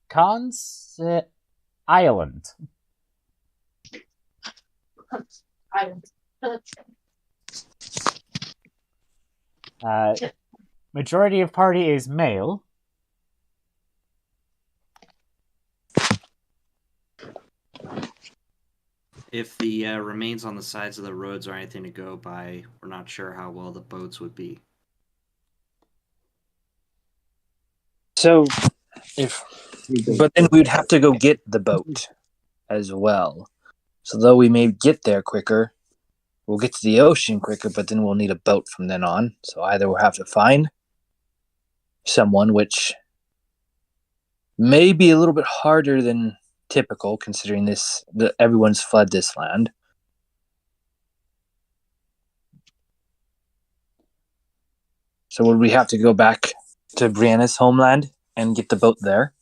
Cons? Island. Majority of party is male. If the remains on the sides of the roads are anything to go by, we're not sure how well the boats would be. So, but then we'd have to go get the boat as well. So though we may get there quicker, we'll get to the ocean quicker, but then we'll need a boat from then on. So either we'll have to find someone, which may be a little bit harder than typical, considering everyone's fled this land. So would we have to go back to Brianna's homeland and get the boat there?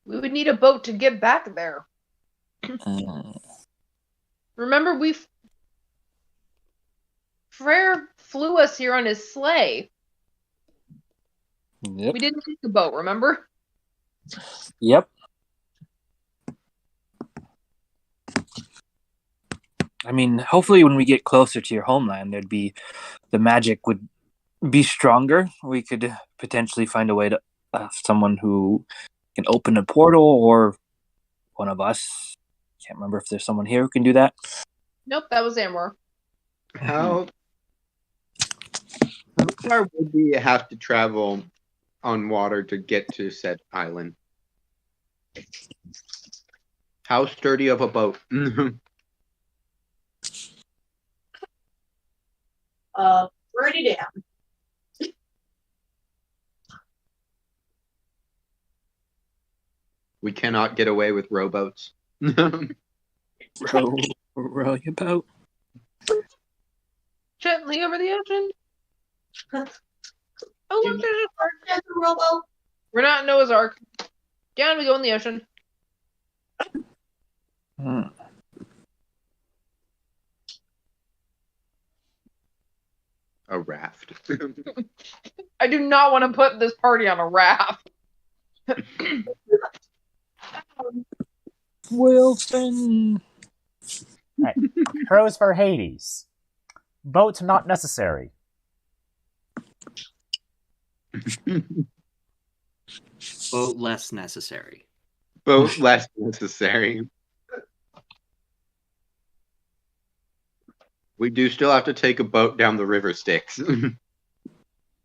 We would need a boat to get back there. Remember, Frere flew us here on his sleigh. Yep. We didn't take the boat, remember? Yep. I mean, hopefully when we get closer to your homeland, the magic would be stronger. We could potentially find a way to someone who can open a portal, or one of us. Can't remember if there's someone here who can do that. Nope, that was Amor. How far would we have to travel on water to get to said island? How sturdy of a boat? Pretty damn. We cannot get away with rowboats. Row your boat. Gently over the ocean. Oh, look, there's a Robo. We're not Noah's Ark. Down we go in the ocean. A raft. I do not want to put this party on a raft. Wilson. Right. Crows for Hades. Boat not necessary. Boat less necessary. Boat less necessary. We do still have to take a boat down the river Styx.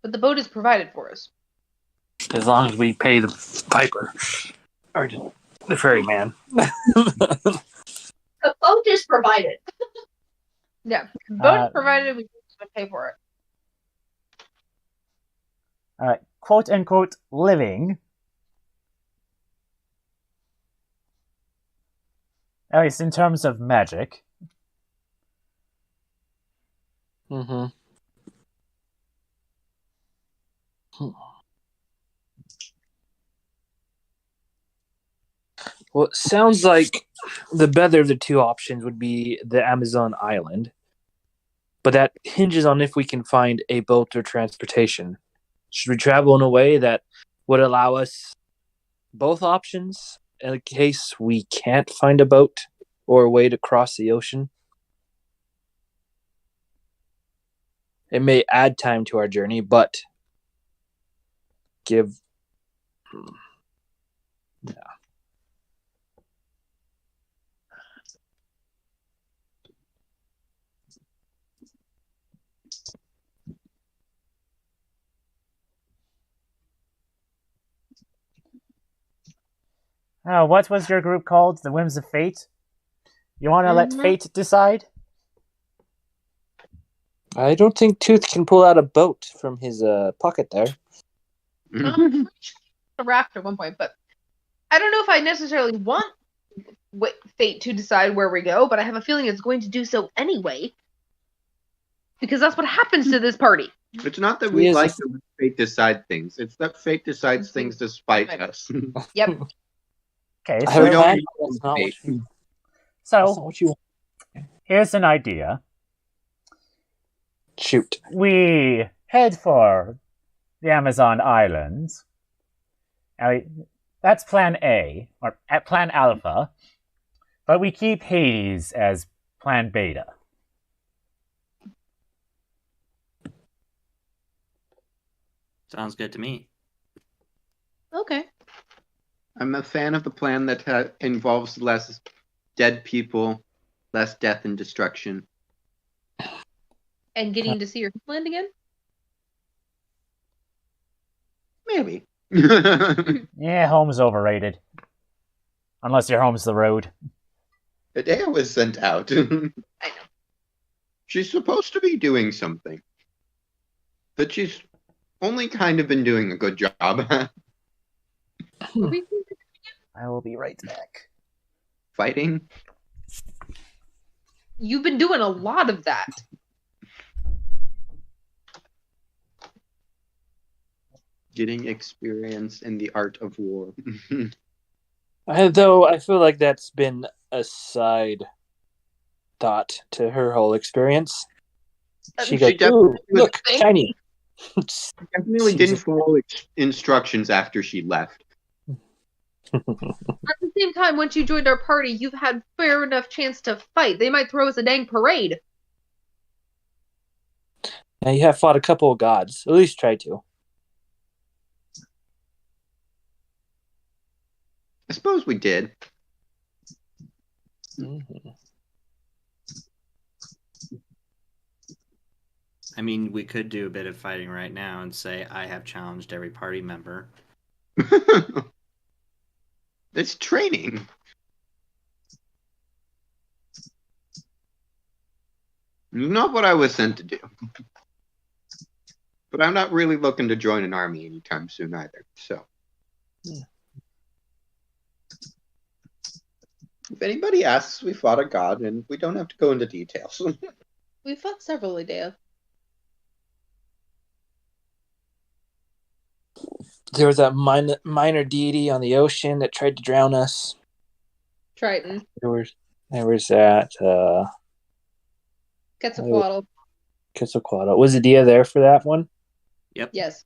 But the boat is provided for us. As long as we pay the piper. Or the ferryman. The boat is provided. Yeah. Boat is provided, we just pay for it. Quote unquote living. At least in terms of magic. Mm-hmm. Well, it sounds like the better of the two options would be the Amazon island. But that hinges on if we can find a boat or transportation. Should we travel in a way that would allow us both options in case we can't find a boat or a way to cross the ocean? It may add time to our journey, but give... Yeah. What was your group called? The Whims of Fate? You want to let fate decide? I don't think Tooth can pull out a boat from his pocket there. A raft at one point, but I don't know if I necessarily want fate to decide where we go, but I have a feeling it's going to do so anyway. Because that's what happens to this party. It's not that we like to let fate decide things. It's that fate decides things despite us. Yep. Okay, I so, have a plan. That's not what you want. Here's an idea. Shoot. We head for the Amazon islands. That's plan A, or plan Alpha. But we keep Hades as plan Beta. Sounds good to me. Okay. I'm a fan of the plan that involves less dead people, less death and destruction. And getting to see your homeland again? Maybe. Yeah, home's overrated. Unless your home's the road. Adea was sent out. I know. She's supposed to be doing something. But she's only kind of been doing a good job. I will be right back. Fighting? You've been doing a lot of that. Getting experience in the art of war. Though I feel like that's been a side thought to her whole experience. She goes, "Ooh, look, shiny." She definitely didn't follow instructions after she left. At the same time, once you joined our party, you've had fair enough chance to fight. They might throw us a dang parade. Now you have fought a couple of gods. At least try to. I suppose we did. Mm-hmm. I mean, we could do a bit of fighting right now and say, I have challenged every party member. It's training. Not what I was sent to do. But I'm not really looking to join an army anytime soon either, so. Yeah. If anybody asks, we fought a god, and we don't have to go into details. We fought several a day. Does There was that minor deity on the ocean that tried to drown us. Triton. There was that Quetzalcoatl. Quetzalcoatl. Was Adia there for that one? Yep. Yes.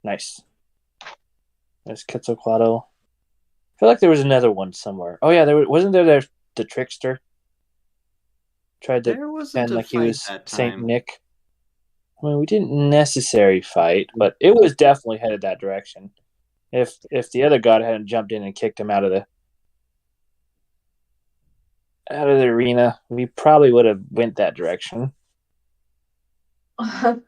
Nice. There's Quetzalcoatl. I feel like there was another one somewhere. Oh yeah, wasn't there the trickster? Tried to There wasn't pretend a like he fight was that Saint time. Nick. I mean, we didn't necessarily fight, but it was definitely headed that direction. If the other god hadn't jumped in and kicked him out of the arena, we probably would have went that direction. And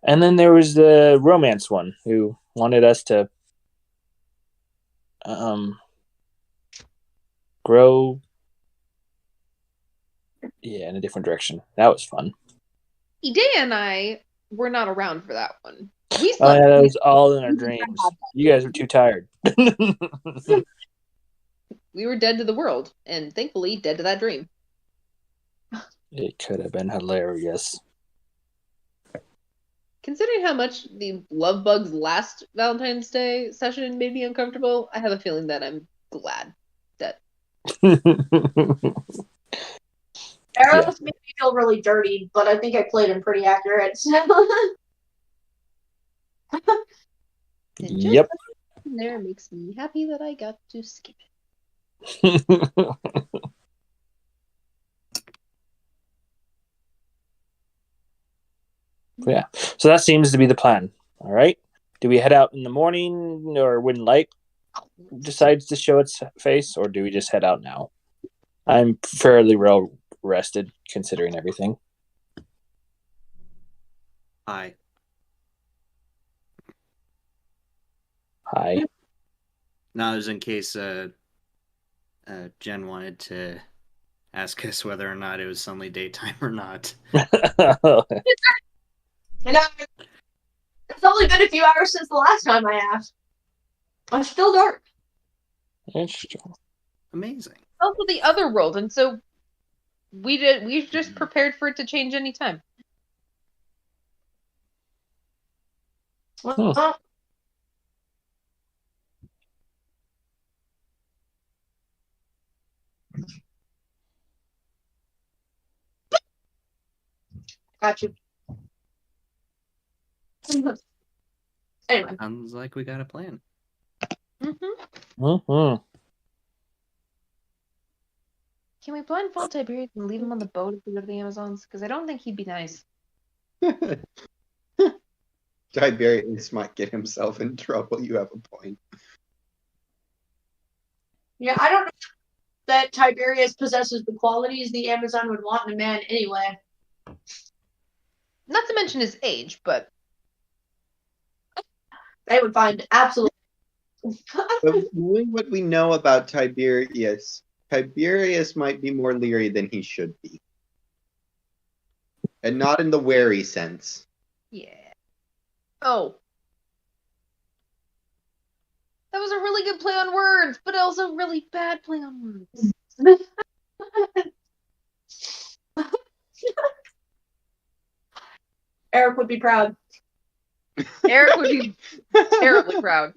then there was the romance one who wanted us to grow in a different direction. That was fun. Idea and I were not around for that one. We Oh slept. yeah, that was all in our dreams. You guys were too tired. We were dead to the world, and thankfully dead to that dream. It could have been hilarious. Considering how much the Love Bug's last Valentine's Day session made me uncomfortable, I have a feeling that I'm glad that. Arrows made me feel really dirty, but I think I played him pretty accurate. And just Yep. there makes me happy that I got to skip it. Yeah. So that seems to be the plan. All right. Do we head out in the morning or when light decides to show its face, or do we just head out now? I'm fairly well rested considering everything. Hi. Hi. Now, there's in case Jen wanted to ask us whether or not it was suddenly daytime or not. And it's only been a few hours since the last time I asked. I'm still dark. Interesting. Amazing. Also the other world, and so we just prepared for it to change anytime. Got you. Anyway. Sounds like we got a plan. Mm-hmm. Can we blindfold Tiberius and leave him on the boat if we go to the Amazons? Because I don't think he'd be nice. Tiberius might get himself in trouble. You have a point. Yeah, I don't know that Tiberius possesses the qualities the Amazon would want in a man anyway. Not to mention his age, but They would find absolutely. But knowing what we know about Tiberius, Tiberius might be more leery than he should be. And not in the wary sense. yeah. Oh. That was a really good play on words, but also really bad play on words. Eric would be proud. Eric would be terribly proud.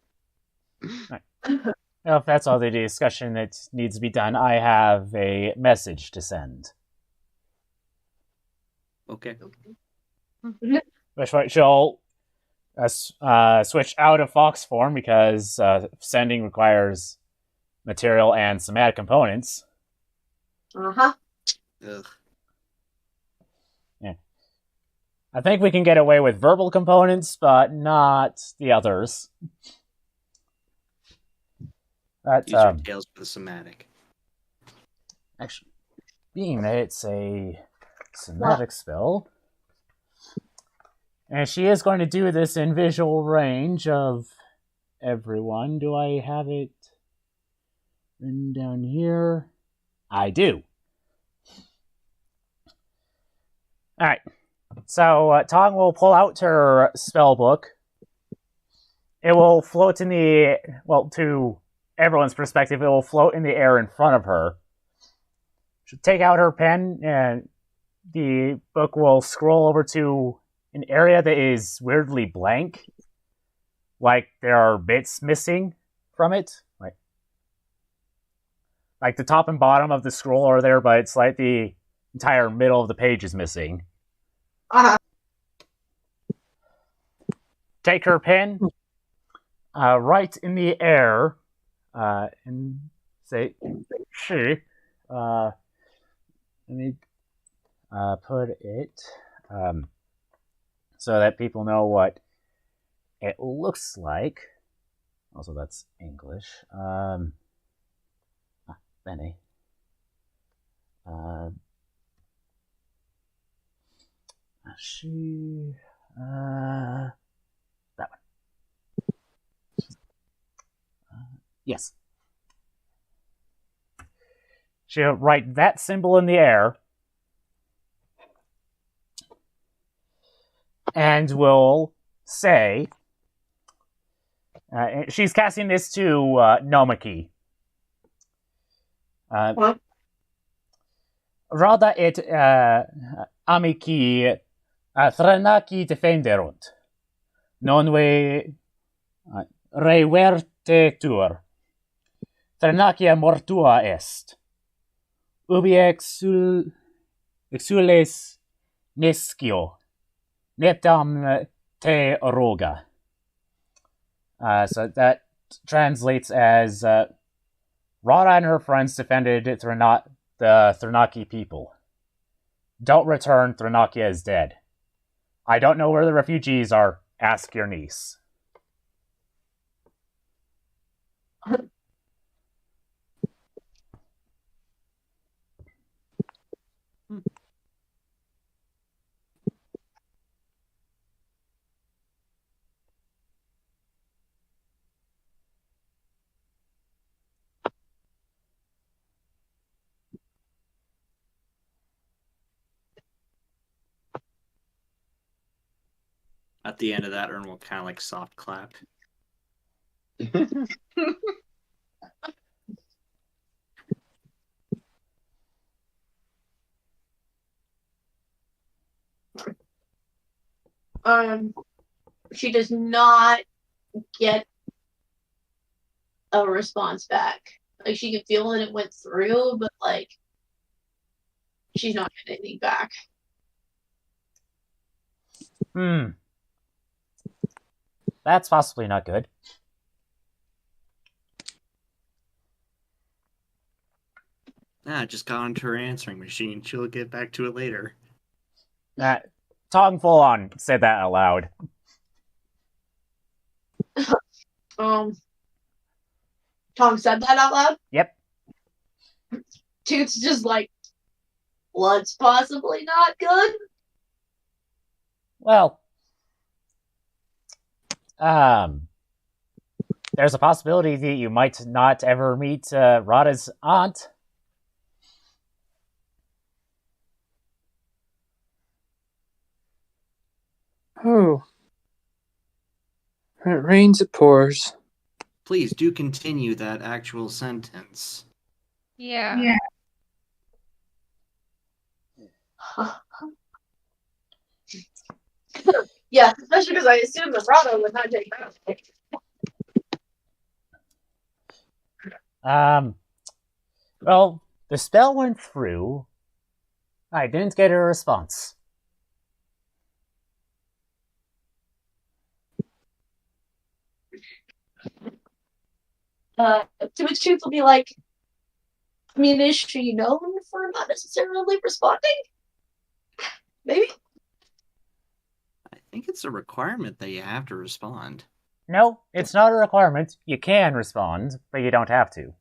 Well, if that's all the discussion that needs to be done, I have a message to send. Okay. Which she'll switch out of Fox form because sending requires material and somatic components. Uh-huh. Ugh. Yeah. I think we can get away with verbal components, but not the others. But, Use your tails for the somatic. actually, being that it's a somatic spell, and she is going to do this in visual range of everyone. Do I have it written down here? I do. Alright. So, Tong will pull out her spell book. It will float in the... Well, to everyone's perspective, it will float in the air in front of her. She'll take out her pen, and the book will scroll over to an area that is weirdly blank. Like there are bits missing from it. Like the top and bottom of the scroll are there, but it's like the entire middle of the page is missing. Take her pen, write in the air, and say, she. Let me put it so that people know what it looks like. Also, that's English. Benny. She. That one. Yes. She'll write that symbol in the air. And will say. She's casting this to Nomaki. Rada et amici thranaki defenderunt. Nonve revertetur. Threnacia mortua est. Ubi exules nescio. Neptam te roga. So that translates as Rada and her friends defended the Thranaki people. Don't return, Thranakia is dead. I don't know where the refugees are. Ask your niece. At the end of that, Ern will kind of like soft clap. She does not get a response back. Like, she can feel that it went through, but like she's not getting anything back. That's possibly not good. Just got onto her answering machine. She'll get back to it later. Tong full on said that out loud. Tom said that out loud? Yep. Tooth's just like, what's possibly not good? Well, there's a possibility that you might not ever meet Rada's aunt. Oh. When it rains, it pours. Please do continue that actual sentence. Yeah. Yeah, especially because I assumed that Rada would not take that. Well, the spell went through. I didn't get a response. To which Tooth will be like, I mean, is she known for not necessarily responding? Maybe? I think it's a requirement that you have to respond. No, it's not a requirement. You can respond, but you don't have to.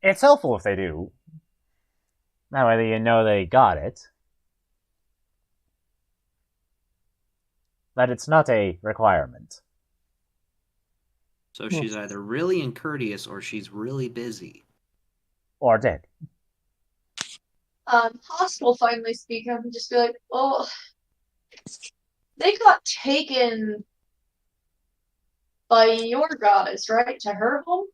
It's helpful if they do. That way you know they got it. But it's not a requirement. So she's either really uncourteous or she's really busy. Or dead. Host will finally speak up and just be like, well, they got taken by your goddess, right? To her home?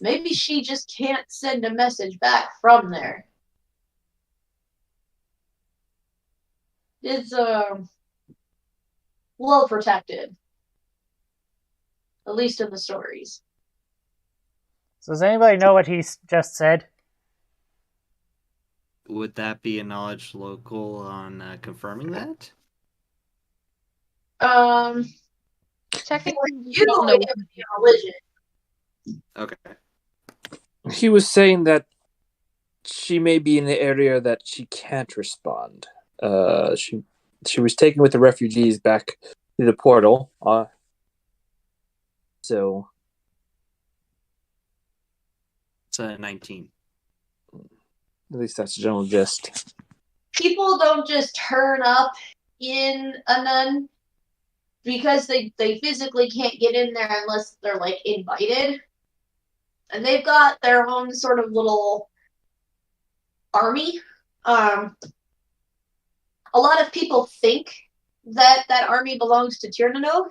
Maybe she just can't send a message back from there. is well protected, at least in the stories. So does anybody know what he just said? Would that be a knowledge local on confirming that? Technically, we You don't know know. it would be a religion. Okay. He was saying that she may be in the area that she can't respond. She was taken with the refugees back to the portal. So It's 19. at least that's the general gist. People don't just turn up in a nun because they physically can't get in there unless they're like invited. And they've got their own sort of little army. A lot of people think that that army belongs to Tiernanog,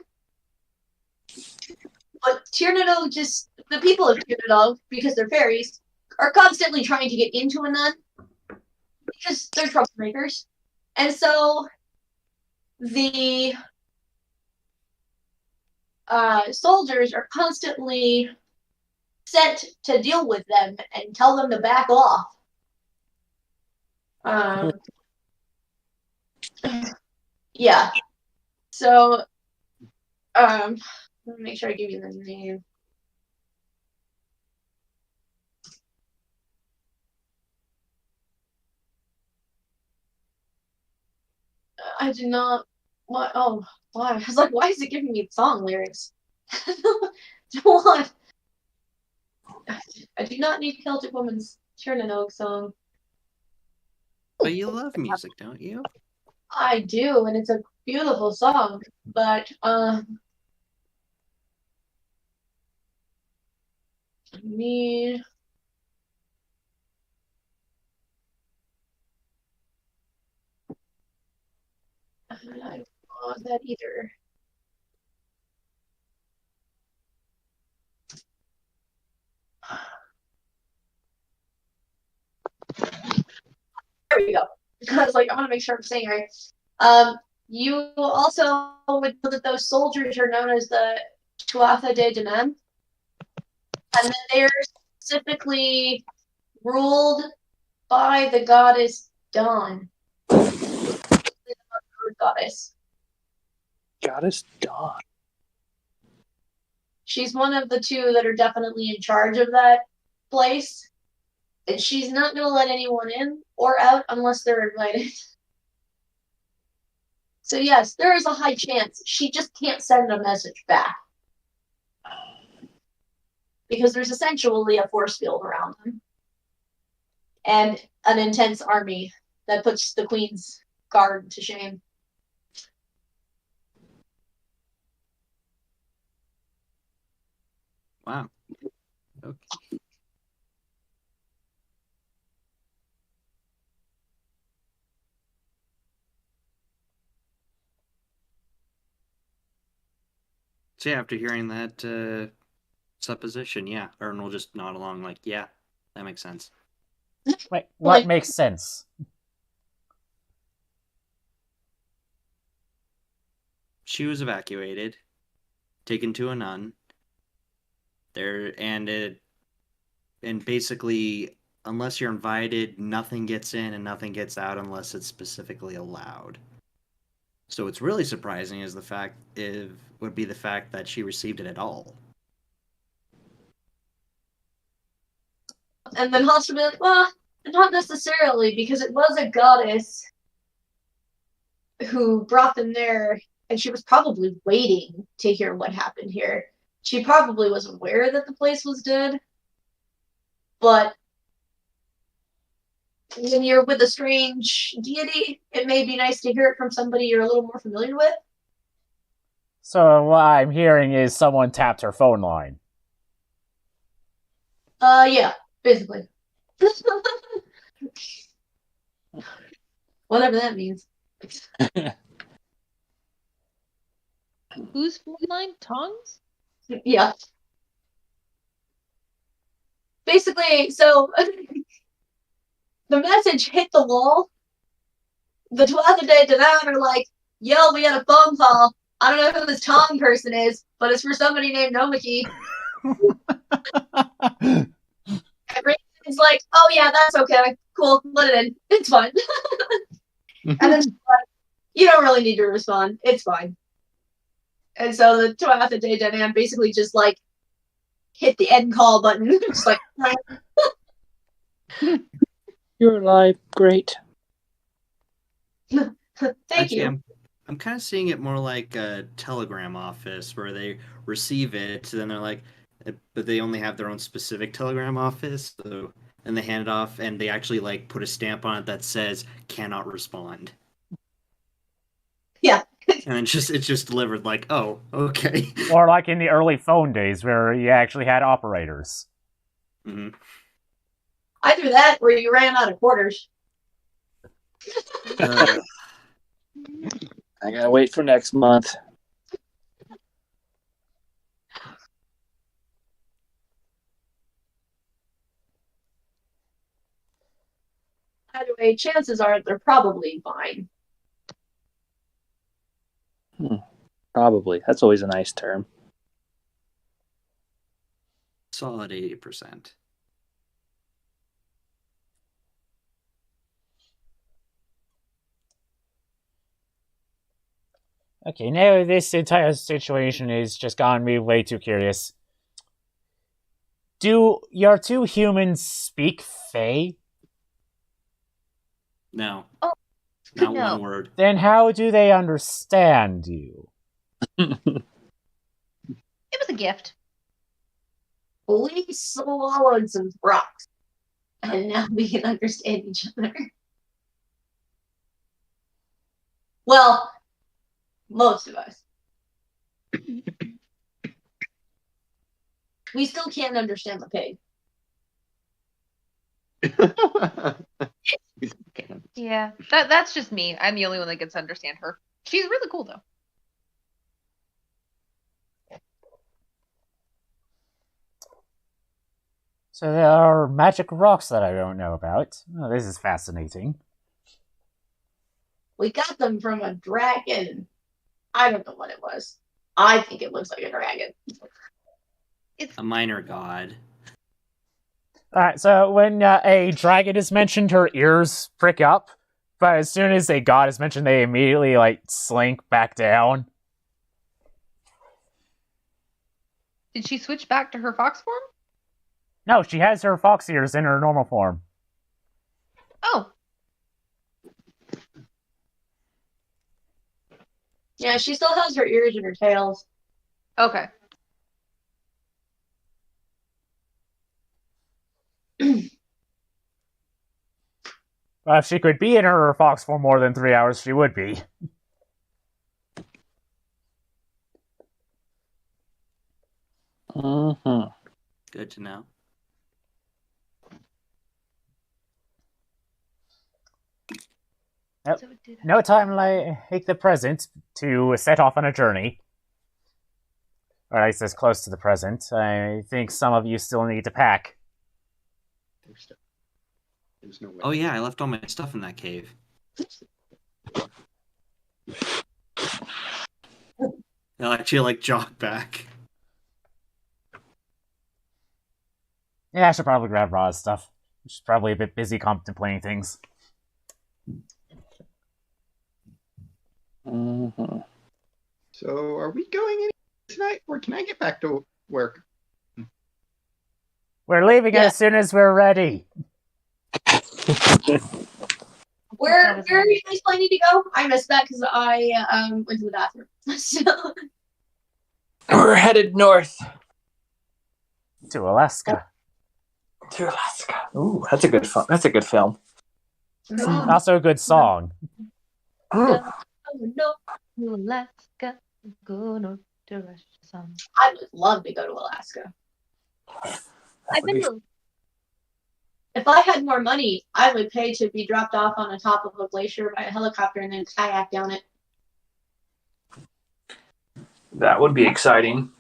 but Tiernanog just the people of Tiernanog, because they're fairies, are constantly trying to get into a nun because they're troublemakers, and so the soldiers are constantly sent to deal with them and tell them to back off. Yeah. So, let me make sure I give you the name. I do not. What? Oh, why? I was like, why is it giving me song lyrics? What? I do not need Celtic Woman's Chernobyl song. But you love music, don't you? I do, and it's a beautiful song. But me. I don't want that either. There we go. I was like, I want to make sure I'm saying it right. You also would know that those soldiers are known as the Tuatha De Danann, and that they are specifically ruled by the goddess Dawn, the goddess. Goddess Dawn. She's one of the two that are definitely in charge of that place. And she's not going to let anyone in or out unless they're invited. So, yes, there is a high chance she just can't send a message back. Because there's essentially a force field around them. And an intense army that puts the Queen's guard to shame. Wow. Okay. So yeah, after hearing that supposition, yeah, Ern will just nod along like, yeah, that makes sense. Wait, what makes sense? She was evacuated, taken to a nun. And basically, unless you're invited, nothing gets in and nothing gets out unless it's specifically allowed. So what's really surprising is would be the fact that she received it at all. And then Hoss would be like, well, not necessarily, because it was a goddess who brought them there, and she was probably waiting to hear what happened here. She probably was aware that the place was dead, but when you're with a strange deity, it may be nice to hear it from somebody you're a little more familiar with. So what I'm hearing is someone tapped her phone line. Yeah, basically. Whatever that means. Whose phone line? Tongues? Yeah. Basically, so the message hit the wall the Tuatha De Danann are like, yo, we had a phone call. I don't know who this Tom person is, but it's for somebody named Nomiki. It's like, oh yeah, that's okay. Cool, let it in. It's fine. And then she's like, you don't really need to respond. It's fine. And so the Tuatha De Danann basically just like hit the end call button. Just like, You're alive. Great. thank Actually, you. I'm kind of seeing it more like a telegram office where they receive it, then they're like, but they only have their own specific telegram office, so, and they hand it off, and they actually like put a stamp on it that says "cannot respond." Yeah. And it's just delivered like, oh, okay. Or like in the early phone days where you actually had operators. Hmm. Either that or you ran out of quarters. I gotta wait for next month. Either way, chances are they're probably fine. Probably. That's always a nice term. Solid 80%. Okay, now this entire situation has just gotten me way too curious. Do your two humans speak Fae? No. Oh, Not no. one word. Then how do they understand you? It was a gift. We swallowed some rocks. And now we can understand each other. Well, most of us. We still can't understand the pig. Yeah, that's just me. I'm the only one that gets to understand her. She's really cool though. So there are magic rocks that I don't know about. Oh, this is fascinating. We got them from a dragon. I don't know what it was. I think it looks like a dragon. It's A minor god. Alright, so when a dragon is mentioned, her ears prick up, but as soon as a god is mentioned, they immediately, like, slink back down. Did she switch back to her fox form? No, she has her fox ears in her normal form. Oh, Yeah, she still has her ears and her tails. okay. Well, if she could be in her fox for more than 3 hours, she would be. Mm-hmm. Good to know. Yep. So did I. No time like the present to set off on a journey. Or at least as close to the present. I think some of you still need to pack. There's no way. Oh yeah, I left all my stuff in that cave. I'll actually like jog back. Yeah, I should probably grab Ra's stuff. She's probably a bit busy contemplating things. Mm-hmm. So, are we going any tonight, or can I get back to work? We're leaving Yeah. as soon as we're ready. Where That is are you guys planning to go? I missed that because I went to the bathroom. So, We're headed north To Alaska. to Alaska. Ooh, that's a good film. That's a good film. Also a good song. oh, no. To Alaska, go north to Russia. Sun. I would love to go to Alaska. That would be- If I had more money, I would pay to be dropped off on the top of a glacier by a helicopter and then kayak down it. that would be exciting.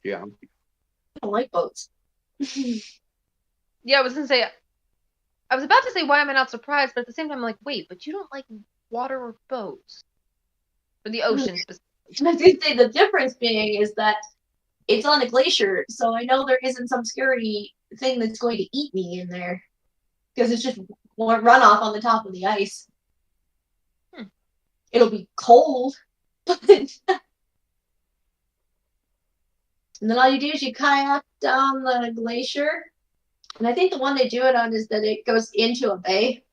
Yeah. I don't like boats. Yeah, I was gonna say I was about to say, why am I not surprised? But at the same time, I'm like, wait, but you don't like water or boats. Or the ocean specifically. I was going to say the difference being is that it's on a glacier, so I know there isn't some scary thing that's going to eat me in there. Because it's just runoff on the top of the ice. It'll be cold, but and then all you do is you kayak down the glacier. And I think the one they do it on is that it goes into a bay.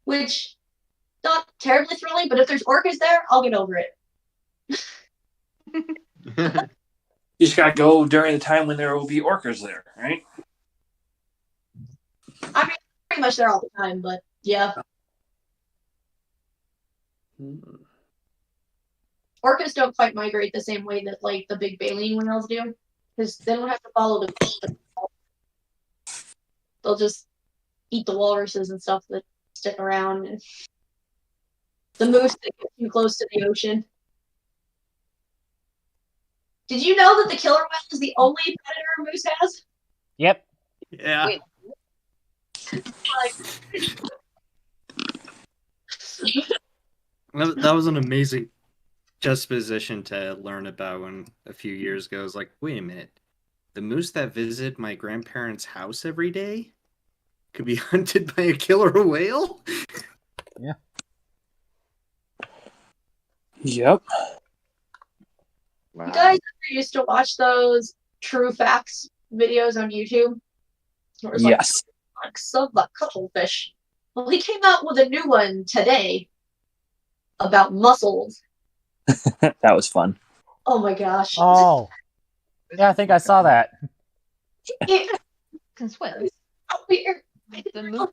Which, not terribly thrilling, but if there's orcas there, I'll get over it. You just gotta go during the time when there will be orcas there, right? I mean, pretty much there all the time, but yeah. Orcas don't quite migrate the same way that like the big baleen whales do, because they don't have to follow the. They'll just eat the walruses and stuff that stick around. The moose that get too close to the ocean. Did you know that the killer whale is the only predator a moose has? Yep. Yeah. Wait. That was an amazing juxtaposition to learn about when a few years ago. I was like, wait a minute. The moose that visit my grandparents' house every day could be hunted by a killer whale? Yeah. Yep. Wow. You guys ever used to watch those true facts videos on YouTube? Where it was Yes. like facts of the cuttlefish. Well, he came out with a new one today about mussels. That was fun. Oh my gosh. Oh. Yeah, I think I saw that. It Can swim. was so weird. The moose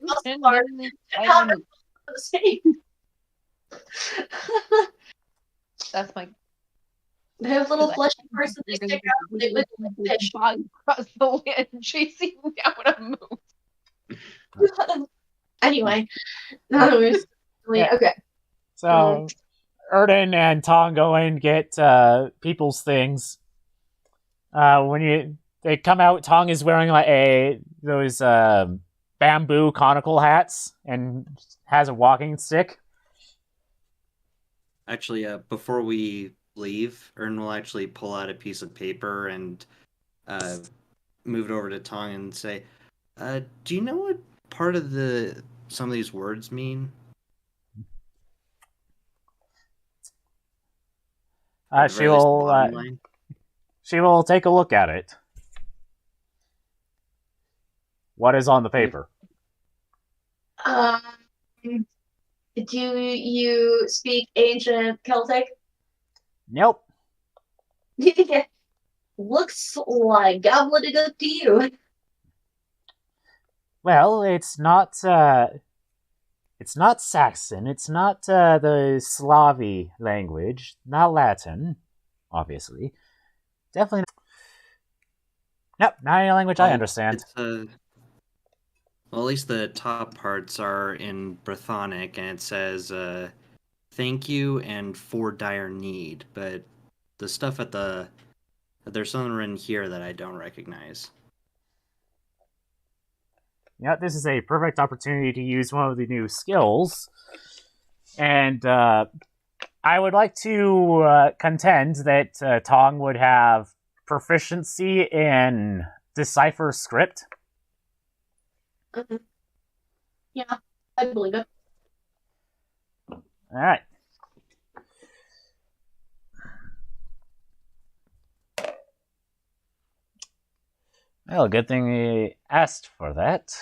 Muscle part. How they're the same. That's my. They have little fleshy parts that they stick out. They look like fish. Across the land chasing down a moose. Anyway, that was really Yeah. okay. So, Erden and Tong go in and get people's things. When they come out, Tong is wearing like those bamboo conical hats and has a walking stick. Actually, before we leave, Ern will actually pull out a piece of paper and move it over to Tong and say, do you know what part of some of these words mean? She will take a look at it. What is on the paper? Do you speak ancient Celtic? Nope. Looks like gobbledygook to you. Well, it's not Saxon. It's not the Slavi language. Not Latin, obviously. Definitely not. Nope, not any language I understand. Well, at least the top parts are in Brythonic, and it says, thank you and for dire need, but the stuff there's something written here that I don't recognize. Yeah, this is a perfect opportunity to use one of the new skills. And I would like to contend that Tong would have proficiency in decipher script. Yeah, I believe it. All right. Well, good thing we asked for that.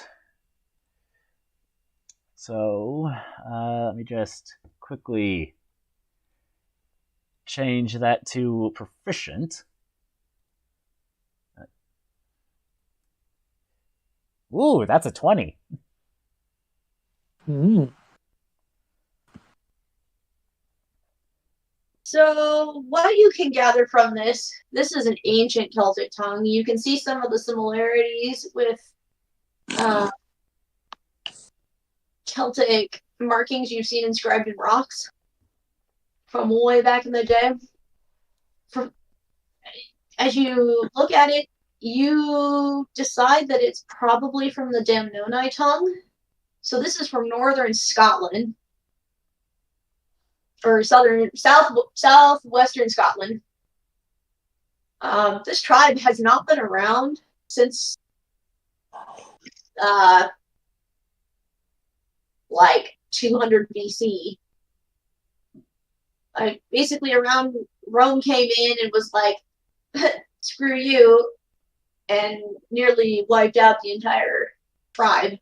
So, let me just quickly change that to proficient. Ooh, that's a 20. So, what you can gather from this is an ancient Celtic tongue. You can see some of the similarities with Celtic markings you've seen inscribed in rocks from way back in the day. As you look at it, you decide that it's probably from the Damnonai tongue. So this is from northern Scotland, or southwestern Scotland. This tribe has not been around since like 200 BC. Basically, around Rome came in and was like, "Screw you," and nearly wiped out the entire tribe.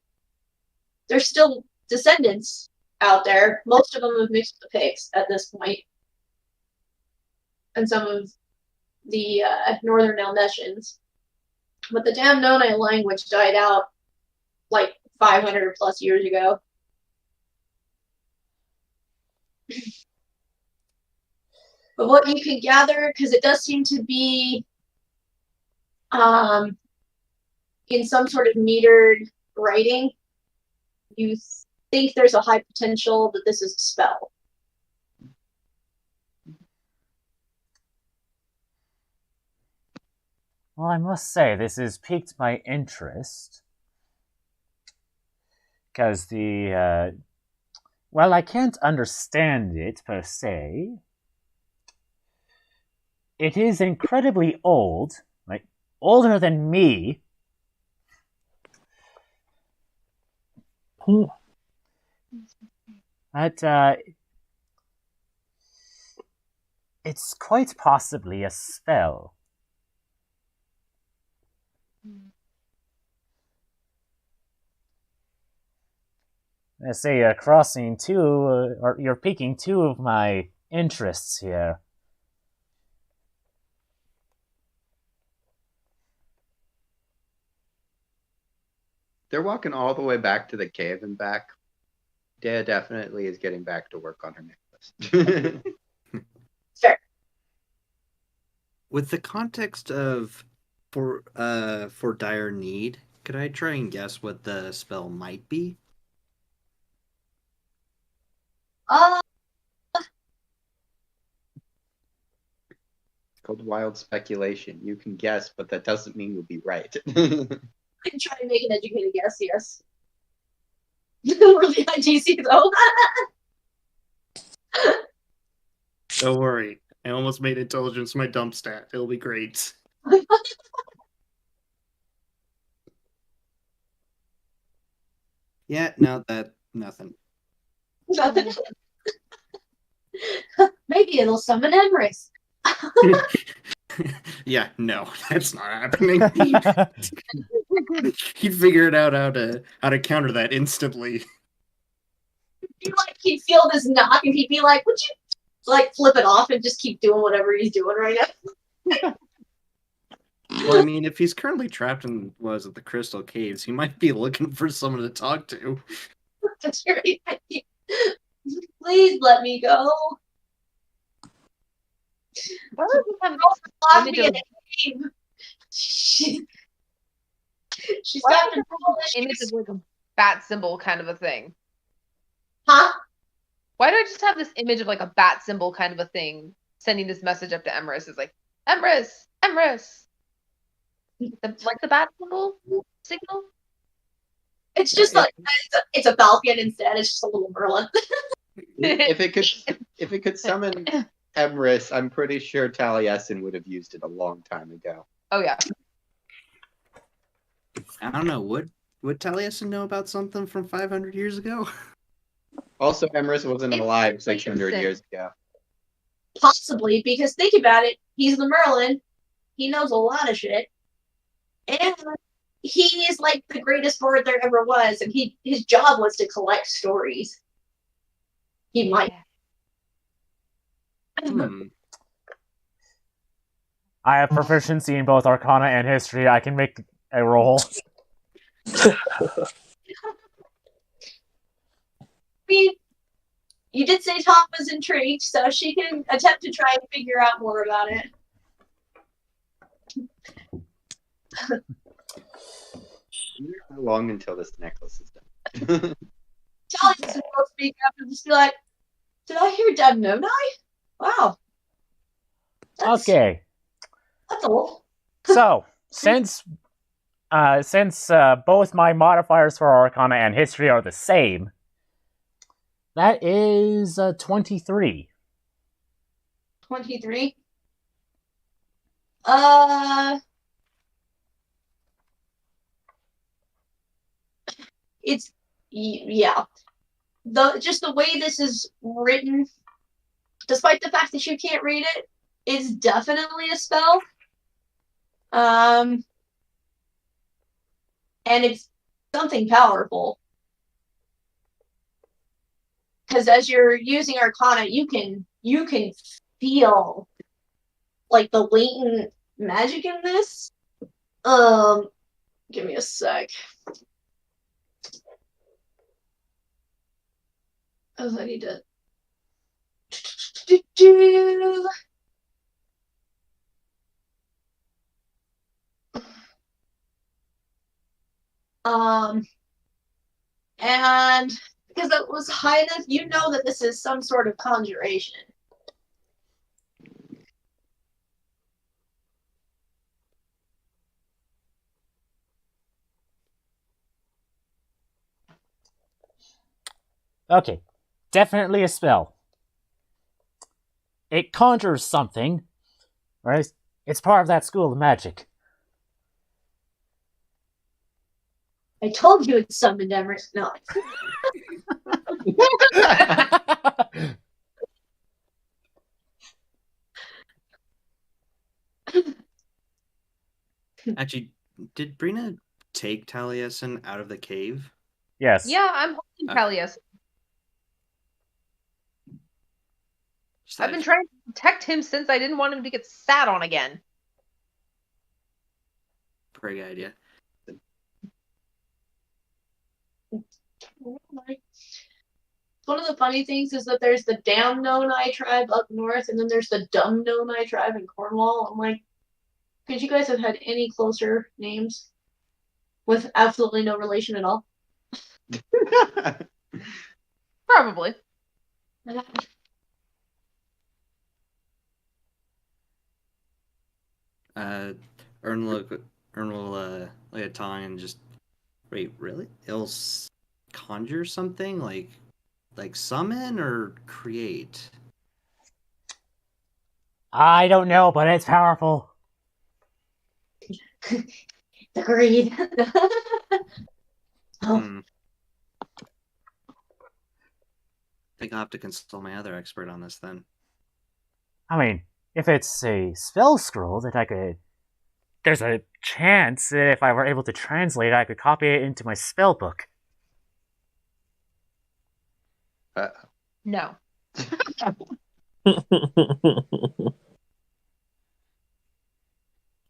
There's still descendants out there. Most of them have mixed with the pigs at this point, and some of the northern Dalmatians. But the Damnonai language died out like 500 plus years ago. But what you can gather, because it does seem to be in some sort of metered writing, you think there's a high potential that this is a spell. Well, I must say, this has piqued my interest. Because well, I can't understand it per se. It is incredibly old, like older than me. But it's quite possibly a spell. I say you're crossing two, or you're piquing two of my interests here. They're walking all the way back to the cave and back. Dea definitely is getting back to work on her necklace. Fair. With the context of for dire need, could I try and guess what the spell might be? It's called wild speculation. You can guess, but that doesn't mean you'll be right. I can try and make an educated guess, yes. Really high DC, though. Don't worry. I almost made intelligence my dump stat. It'll be great. Yeah, no, nothing. Nothing. Maybe it'll summon Emrys. Yeah, no, that's not happening. He'd figure it out how to counter that instantly. He'd feel this knock and he'd be like, would you like flip it off and just keep doing whatever he's doing right now? Well, I mean, if he's currently trapped in the Crystal Caves, he might be looking for someone to talk to. That's right. Please let me go. Why would we have Lock image me in of- a cave. She's why got would we control have an image issues. of like a bat symbol kind of a thing? Huh? Why do I just have this image of like a bat symbol kind of a thing sending this message up to Emrys? It's like, Emrys! Emrys! Like the bat symbol signal? It's just like it's a falcon instead. It's just a little Merlin. if it could summon Emrys, I'm pretty sure Taliesin would have used it a long time ago. Oh yeah. I don't know. Would Taliesin know about something from 500 years ago? Also, Emrys wasn't It's alive like 600 instant. years ago. Possibly, because think about it. He's the Merlin. He knows a lot of shit. And he is like the greatest bird there ever was, and his job was to collect stories. He might. I have proficiency in both Arcana and History. I can make a roll. I mean, you did say Tom was intrigued, so she can attempt to try and figure out more about it. How long until this necklace is done? Taliesin will speak up and just be like, did I hear Damnonai? Wow. Okay. That's old. So, since both my modifiers for Arcana and History are the same, that is 23. 23. It's yeah. Just the way this is written, despite the fact that you can't read it, is definitely a spell. And it's something powerful. Because as you're using Arcana, you can feel like the latent magic in this. Give me a sec. Oh, I need to. And because it was high enough, you know that this is some sort of conjuration. Okay, definitely a spell. It conjures something, right? It's part of that school of magic. I told you it summoned Emrys. No. Actually, did Brina take Taliesin out of the cave? Yes. Yeah, I'm holding Callias. I've been trying to protect him since I didn't want him to get sat on again. Pretty good idea. One of the funny things is that there's the damn Nonai tribe up north, and then there's the dumb Nonai tribe in Cornwall. I'm like, could you guys have had any closer names with absolutely no relation at all? Probably. Ern will look at Tong and just wait. Really? It'll conjure something like summon or create? I don't know, but it's powerful. Agreed. I think I'll have to consult my other expert on this then. I mean, if it's a spell scroll that I could... There's a chance that if I were able to translate it, I could copy it into my spell book. No. I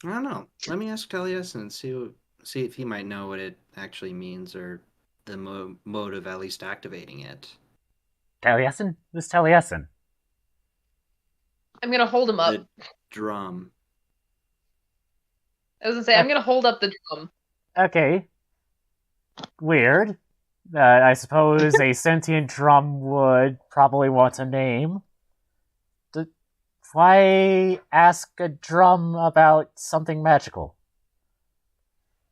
don't know. Let me ask Taliesin and see if he might know what it actually means or the mode of at least activating it. Taliesin? Who's Taliesin? I'm gonna hold him up. The drum. I was gonna say, I'm gonna hold up the drum. Okay. Weird. I suppose a sentient drum would probably want a name. Why ask a drum about something magical?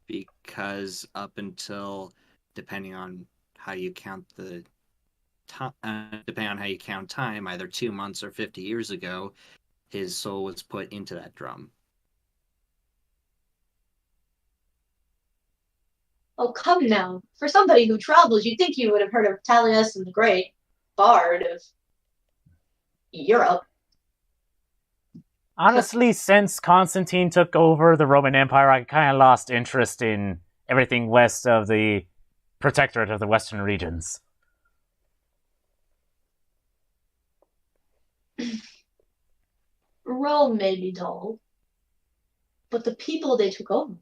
Because up until, depending on how you count time, either 2 months or 50 years ago, his soul was put into that drum. Oh, come now. For somebody who travels, you'd think you would have heard of Taliesin the Great, Bard of Europe. Honestly, since Constantine took over the Roman Empire, I kind of lost interest in everything west of the Protectorate of the Western regions. Rome may be dull, but the people they took over.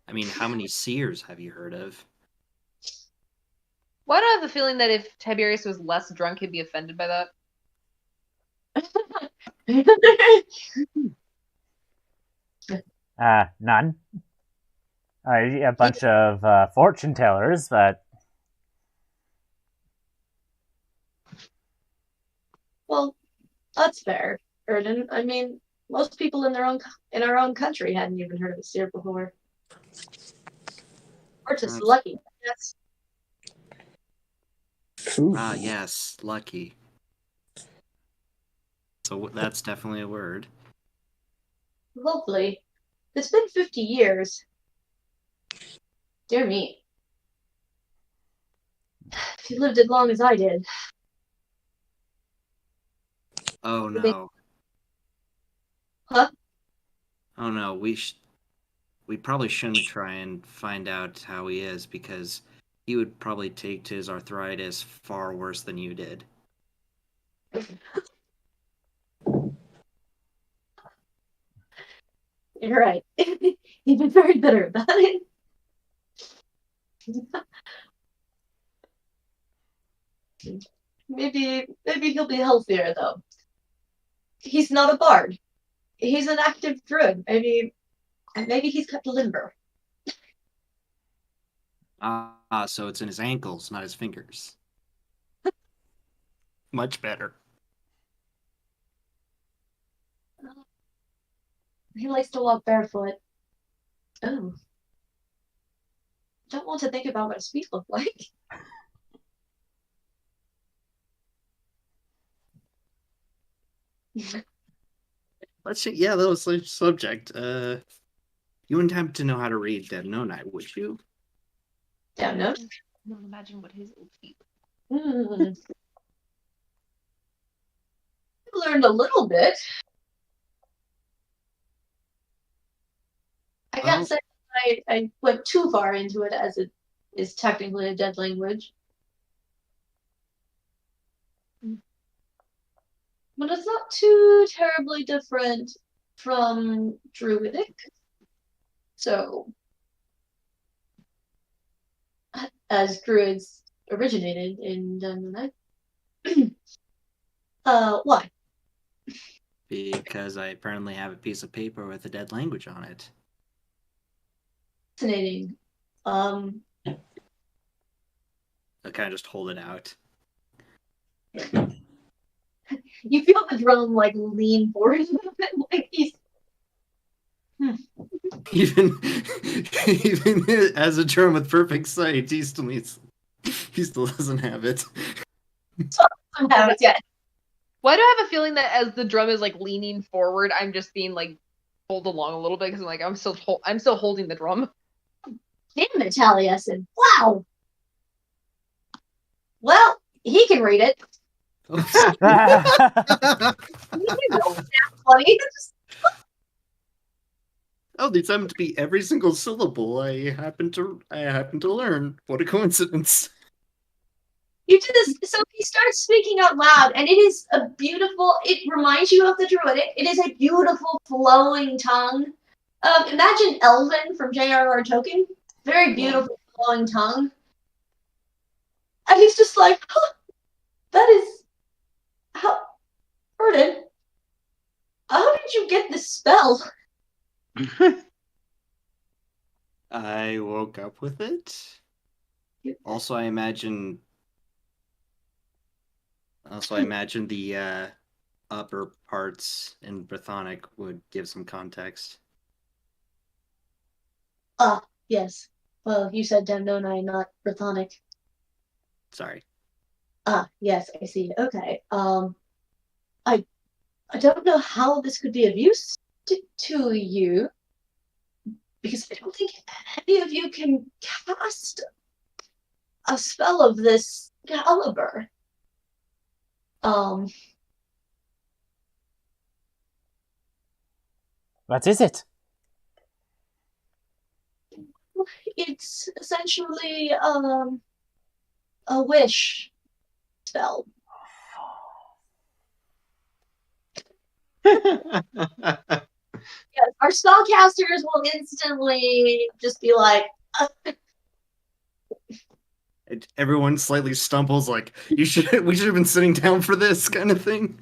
I mean, how many seers have you heard of? Why do I have the feeling that if Tiberius was less drunk, he'd be offended by that? None. A bunch of fortune tellers, but... Well, that's fair, Erden. I mean, Most people in our own country hadn't even heard of a seer before. We're just That's- lucky. Yes. Ah, yes, lucky. So that's definitely a word. Hopefully. It's been 50 years. Dear me. If you lived as long as I did. Oh no. Huh? Oh no, we probably shouldn't try and find out how he is because he would probably take to his arthritis far worse than you did. You're right. You've been very bitter about it. Maybe he'll be healthier though. He's not a bard. He's an active druid. Maybe he's kept limber. So it's in his ankles, not his fingers. Much better. He likes to walk barefoot. Oh. Don't want to think about what his feet look like. Yeah, that was a subject. You wouldn't happen to know how to read Dead No Night, would you? Don't know. I don't imagine what his old feet. Hmm. I've learned a little bit. I can't Well- say I went too far into it as it is technically a dead language. But it's not too terribly different from Druidic. So, as Druids originated in Dungeon. Why? Because I apparently have a piece of paper with a dead language on it. Fascinating. I kind of just hold it out. You feel the drum like lean forward a little bit, like he's. Even as a germ with perfect sight, he still doesn't have it. Somehow it's yet. Why do I have a feeling that as the drum is like leaning forward, I'm just being like pulled along a little bit because I'm like I'm still holding the drum. Damn it, Taliesin. Wow. Well, he can read it. Funny. Oh, these happen to be every single syllable I happen to learn. What a coincidence. You do this, so he starts speaking out loud, and it is a beautiful. It reminds you of the Druidic. It is a beautiful, flowing tongue. Imagine Elven from J.R.R. Tolkien. Very beautiful, flowing tongue. And he's just like, huh, that is how. Erden, how did you get this spell? I woke up with it. Also, I imagine the upper parts in Brythonic would give some context. Yes. Well, you said Demnonai, not Brythonic. Sorry. Yes, I see. Okay. I don't know how this could be of use to you, because I don't think any of you can cast a spell of this caliber. What is it? It's essentially a wish spell. Yes, our spellcasters will instantly just be like, Everyone slightly stumbles, like we should have been sitting down for this kind of thing.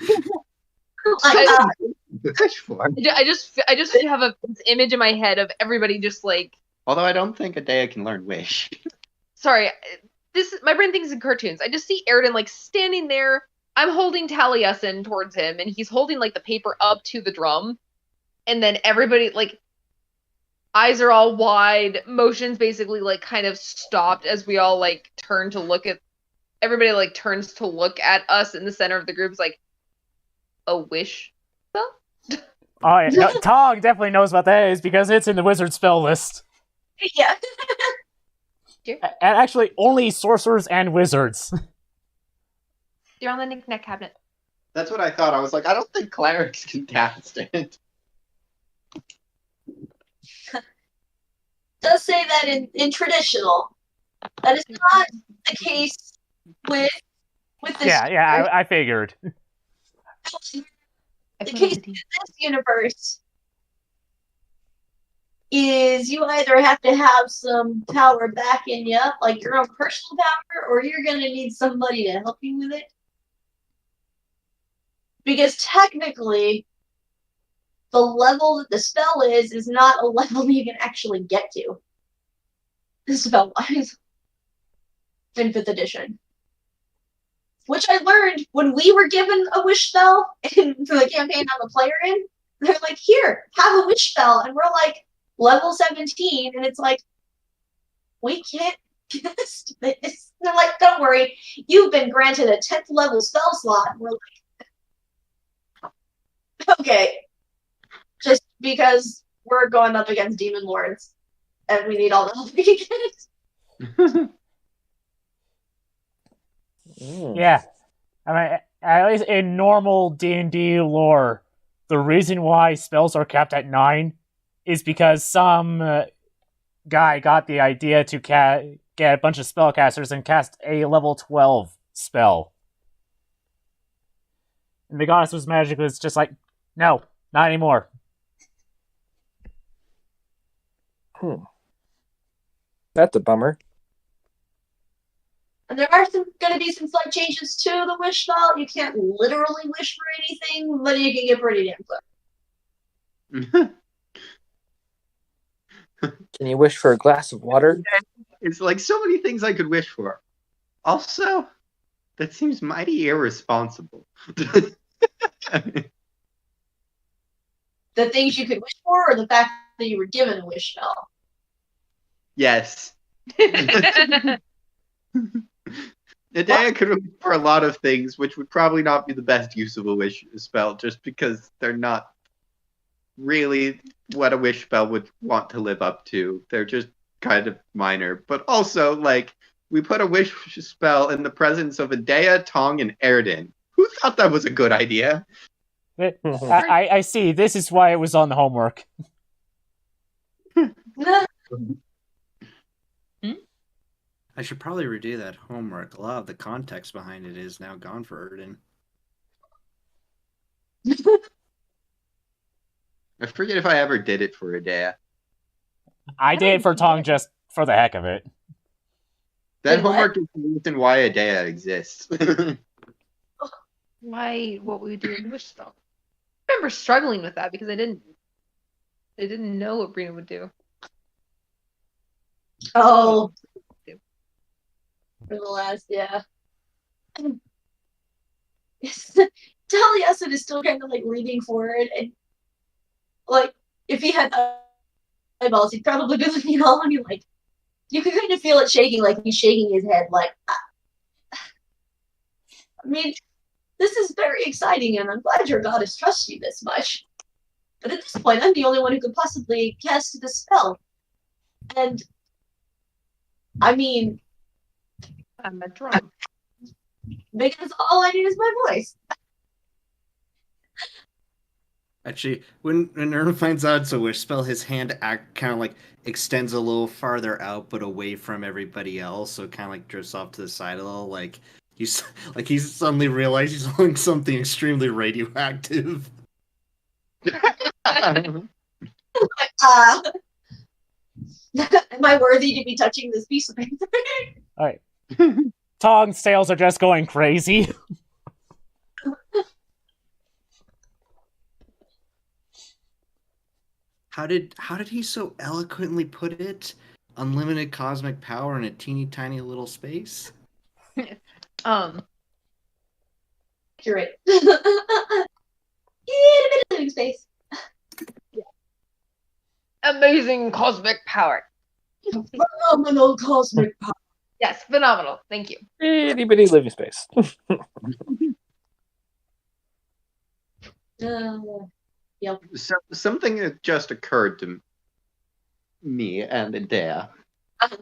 Wish for. I just have this image in my head of everybody just like. Although I don't think Adea can learn wish. Sorry, my brain thinks in cartoons. I just see Airden like standing there. I'm holding Taliesin towards him, and he's holding like the paper up to the drum, and then everybody like eyes are all wide, motions basically like kind of stopped as we all like turn to look at everybody like turns to look at us in the center of the group. It's like a wish spell. Oh, yeah. No, Tong definitely knows what that is because it's in the wizard spell list. Yeah. And actually, only sorcerers and wizards. You're on the knick-knack cabinet. That's what I thought. I was like, I don't think clerics can cast it. Does say that in traditional. That is not the case with this. Yeah, I figured. The case in this universe is you either have to have some power backing you up, like your own personal power, or you're going to need somebody to help you with it. Because technically, the level that the spell is not a level you can actually get to. Spell-wise. In 5th edition. Which I learned when we were given a wish spell in the campaign I'm a player in. They're like, here, have a wish spell. And we're like, level 17. And it's like, we can't cast this. And they're like, don't worry. You've been granted a 10th level spell slot. And we're like, okay. Just because we're going up against demon lords. And we need all the help we can get. Yeah. I mean, at least in normal D&D lore, the reason why spells are capped at 9 is because some guy got the idea to get a bunch of spellcasters and cast a level 12 spell. And the goddess was magic was just like, no, not anymore. That's a bummer. And there are going to be some slight changes to the wish spell. You can't literally wish for anything, but you can get pretty damn close. Can you wish for a glass of water? It's like so many things I could wish for. Also, that seems mighty irresponsible. The things you could wish for, or the fact that you were given a wish spell? Yes. Nadea could wish for a lot of things, which would probably not be the best use of a wish spell, just because they're not really what a wish spell would want to live up to. They're just kind of minor. But also, like, we put a wish spell in the presence of Adea, Tong, and Erden. Who thought that was a good idea? I see. This is why it was on the homework. I should probably redo that homework. A lot of the context behind it is now gone for Erden. I forget if I ever did it for Adea. I did it for Tong just for the heck of it. That Did what? homework is the reason why Adea exists. Why? What would we do in wish spell? I remember struggling with that because I didn't know what Brina would do. Oh. For the last, yeah. Taliesin is still kind of like leaning forward, and like if he had eyeballs, he'd probably be looking all on you like you could kind of feel it shaking, like he's shaking his head, like. I mean, this is very exciting, and I'm glad your goddess trusts you this much. But at this point, I'm the only one who could possibly cast the spell, and I mean. I'm a drum. Because all I need is my voice. Actually, when Erden finds out it's a wish spell, his hand kind of like extends a little farther out, but away from everybody else, so it kind of like drifts off to the side a little. Like he's suddenly realized he's holding something extremely radioactive. Am I worthy to be touching this piece of paper? All right. Tong's sales are just going crazy. How did he so eloquently put it? Unlimited cosmic power in a teeny tiny little space? Accurate. In a bit of living space. Yeah. amazing cosmic power. Phenomenal cosmic power. Yes, phenomenal. Thank you. Itty bitty living space. Yep. So, something that just occurred to me and Adea. Uh-huh.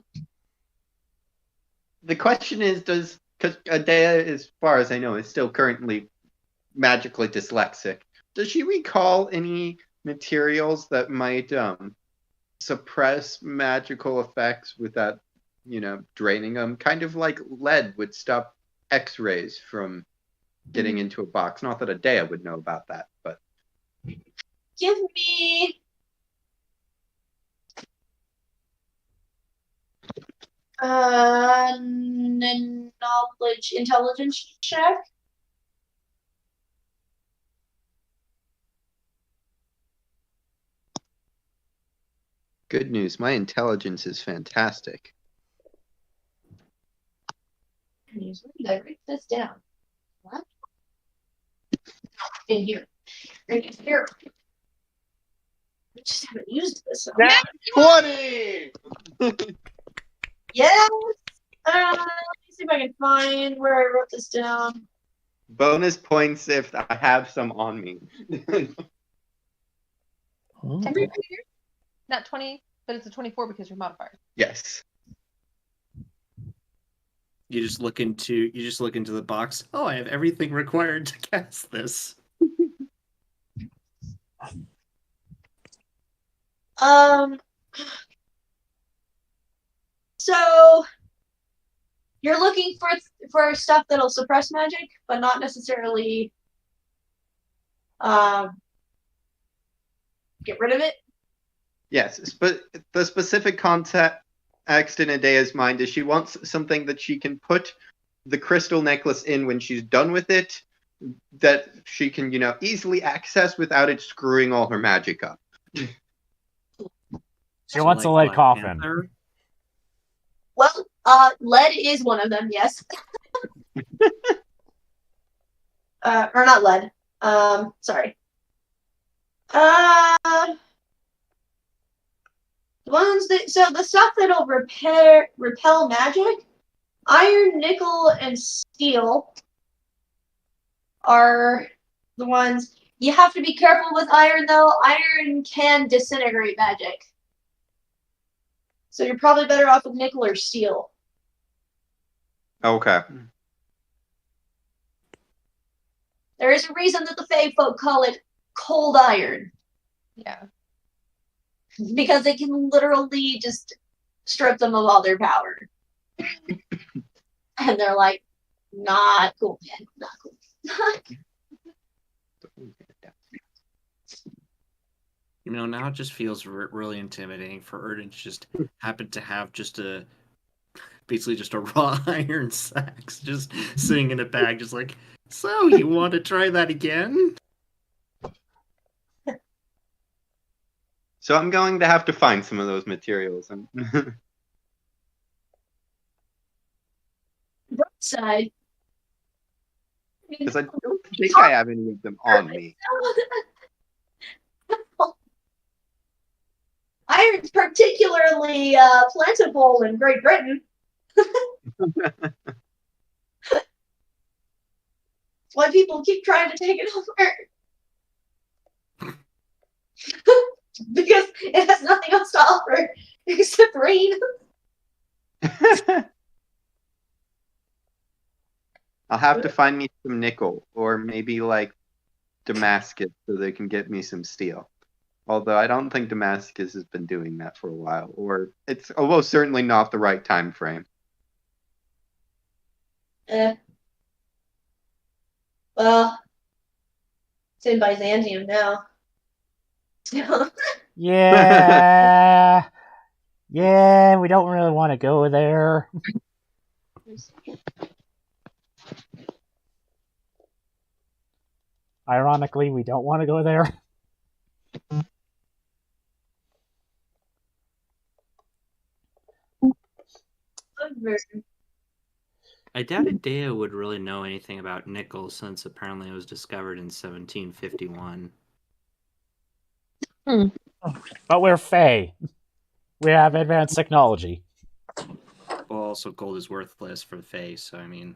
The question is, because Adea, as far as I know, is still currently magically dyslexic. Does she recall any materials that might suppress magical effects without, draining them? Kind of like lead would stop X-rays from getting into a box. Not that Adea would know about that, but Give me knowledge intelligence check. good news. My intelligence is fantastic. Where did I write this down? What? In here. Right here. I just haven't used this. So. 20! Yes. Let me see if I can find where I wrote this down. Bonus points if I have some on me. 10 Not 20, but it's a 24 because you're modifier. Yes. You just look into the box. Oh, I have everything required to cast this. So you're looking for stuff that'll suppress magic, but not necessarily get rid of it. Yes, but the specific context in Adea's mind is she wants something that she can put the crystal necklace in when she's done with it, that she can, easily access without it screwing all her magic up. She wants a lead Black coffin. Panther? Well, lead is one of them, yes. Or not lead. Sorry. The stuff that'll repel magic, iron, nickel, and steel are the ones. You have to be careful with iron, though. Iron can disintegrate magic. So you're probably better off with nickel or steel. Okay. There is a reason that the Fae folk call it cold iron. Yeah. Because it can literally just strip them of all their power. And they're like, not cool, man. Not cool. Now it just feels really intimidating for Erden to just happen to have basically just a raw iron sax just sitting in a bag, just like, so you want to try that again? So I'm going to have to find some of those materials. Side. Because I don't think I have any of them on me. Iron's particularly plentiful in Great Britain. That's why people keep trying to take it over. Because it has nothing else to offer except rain. I'll have to find me some nickel, or maybe like Damascus, so they can get me some steel. Although I don't think Damascus has been doing that for a while, or it's almost certainly not the right time frame. Well, it's in Byzantium now. Yeah. Yeah, we don't really want to go there. Ironically, we don't want to go there. I doubted Dea would really know anything about nickel since apparently it was discovered in 1751. But we're Fae. We have advanced technology. Well, also gold is worthless for the face, so I mean,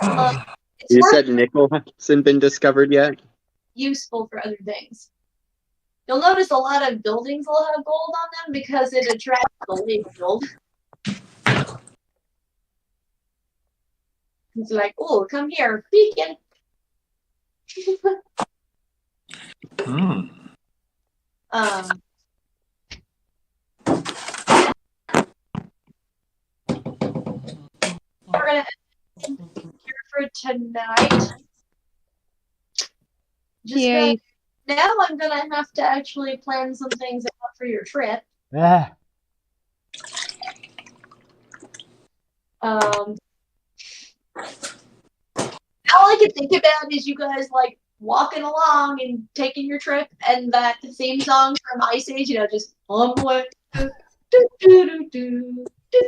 It's You worth said nickel hasn't been discovered yet? useful for other things. You'll notice a lot of buildings will have gold on them because it attracts the lake gold. It's like, oh, come here, beacon. Um, we're gonna end here for tonight. Just Yay. now, I'm gonna have to actually plan some things out for your trip. Ah, All I can think about is you guys like walking along and taking your trip, and that same song from Ice Age, just on the way. Do, do, do, do, do.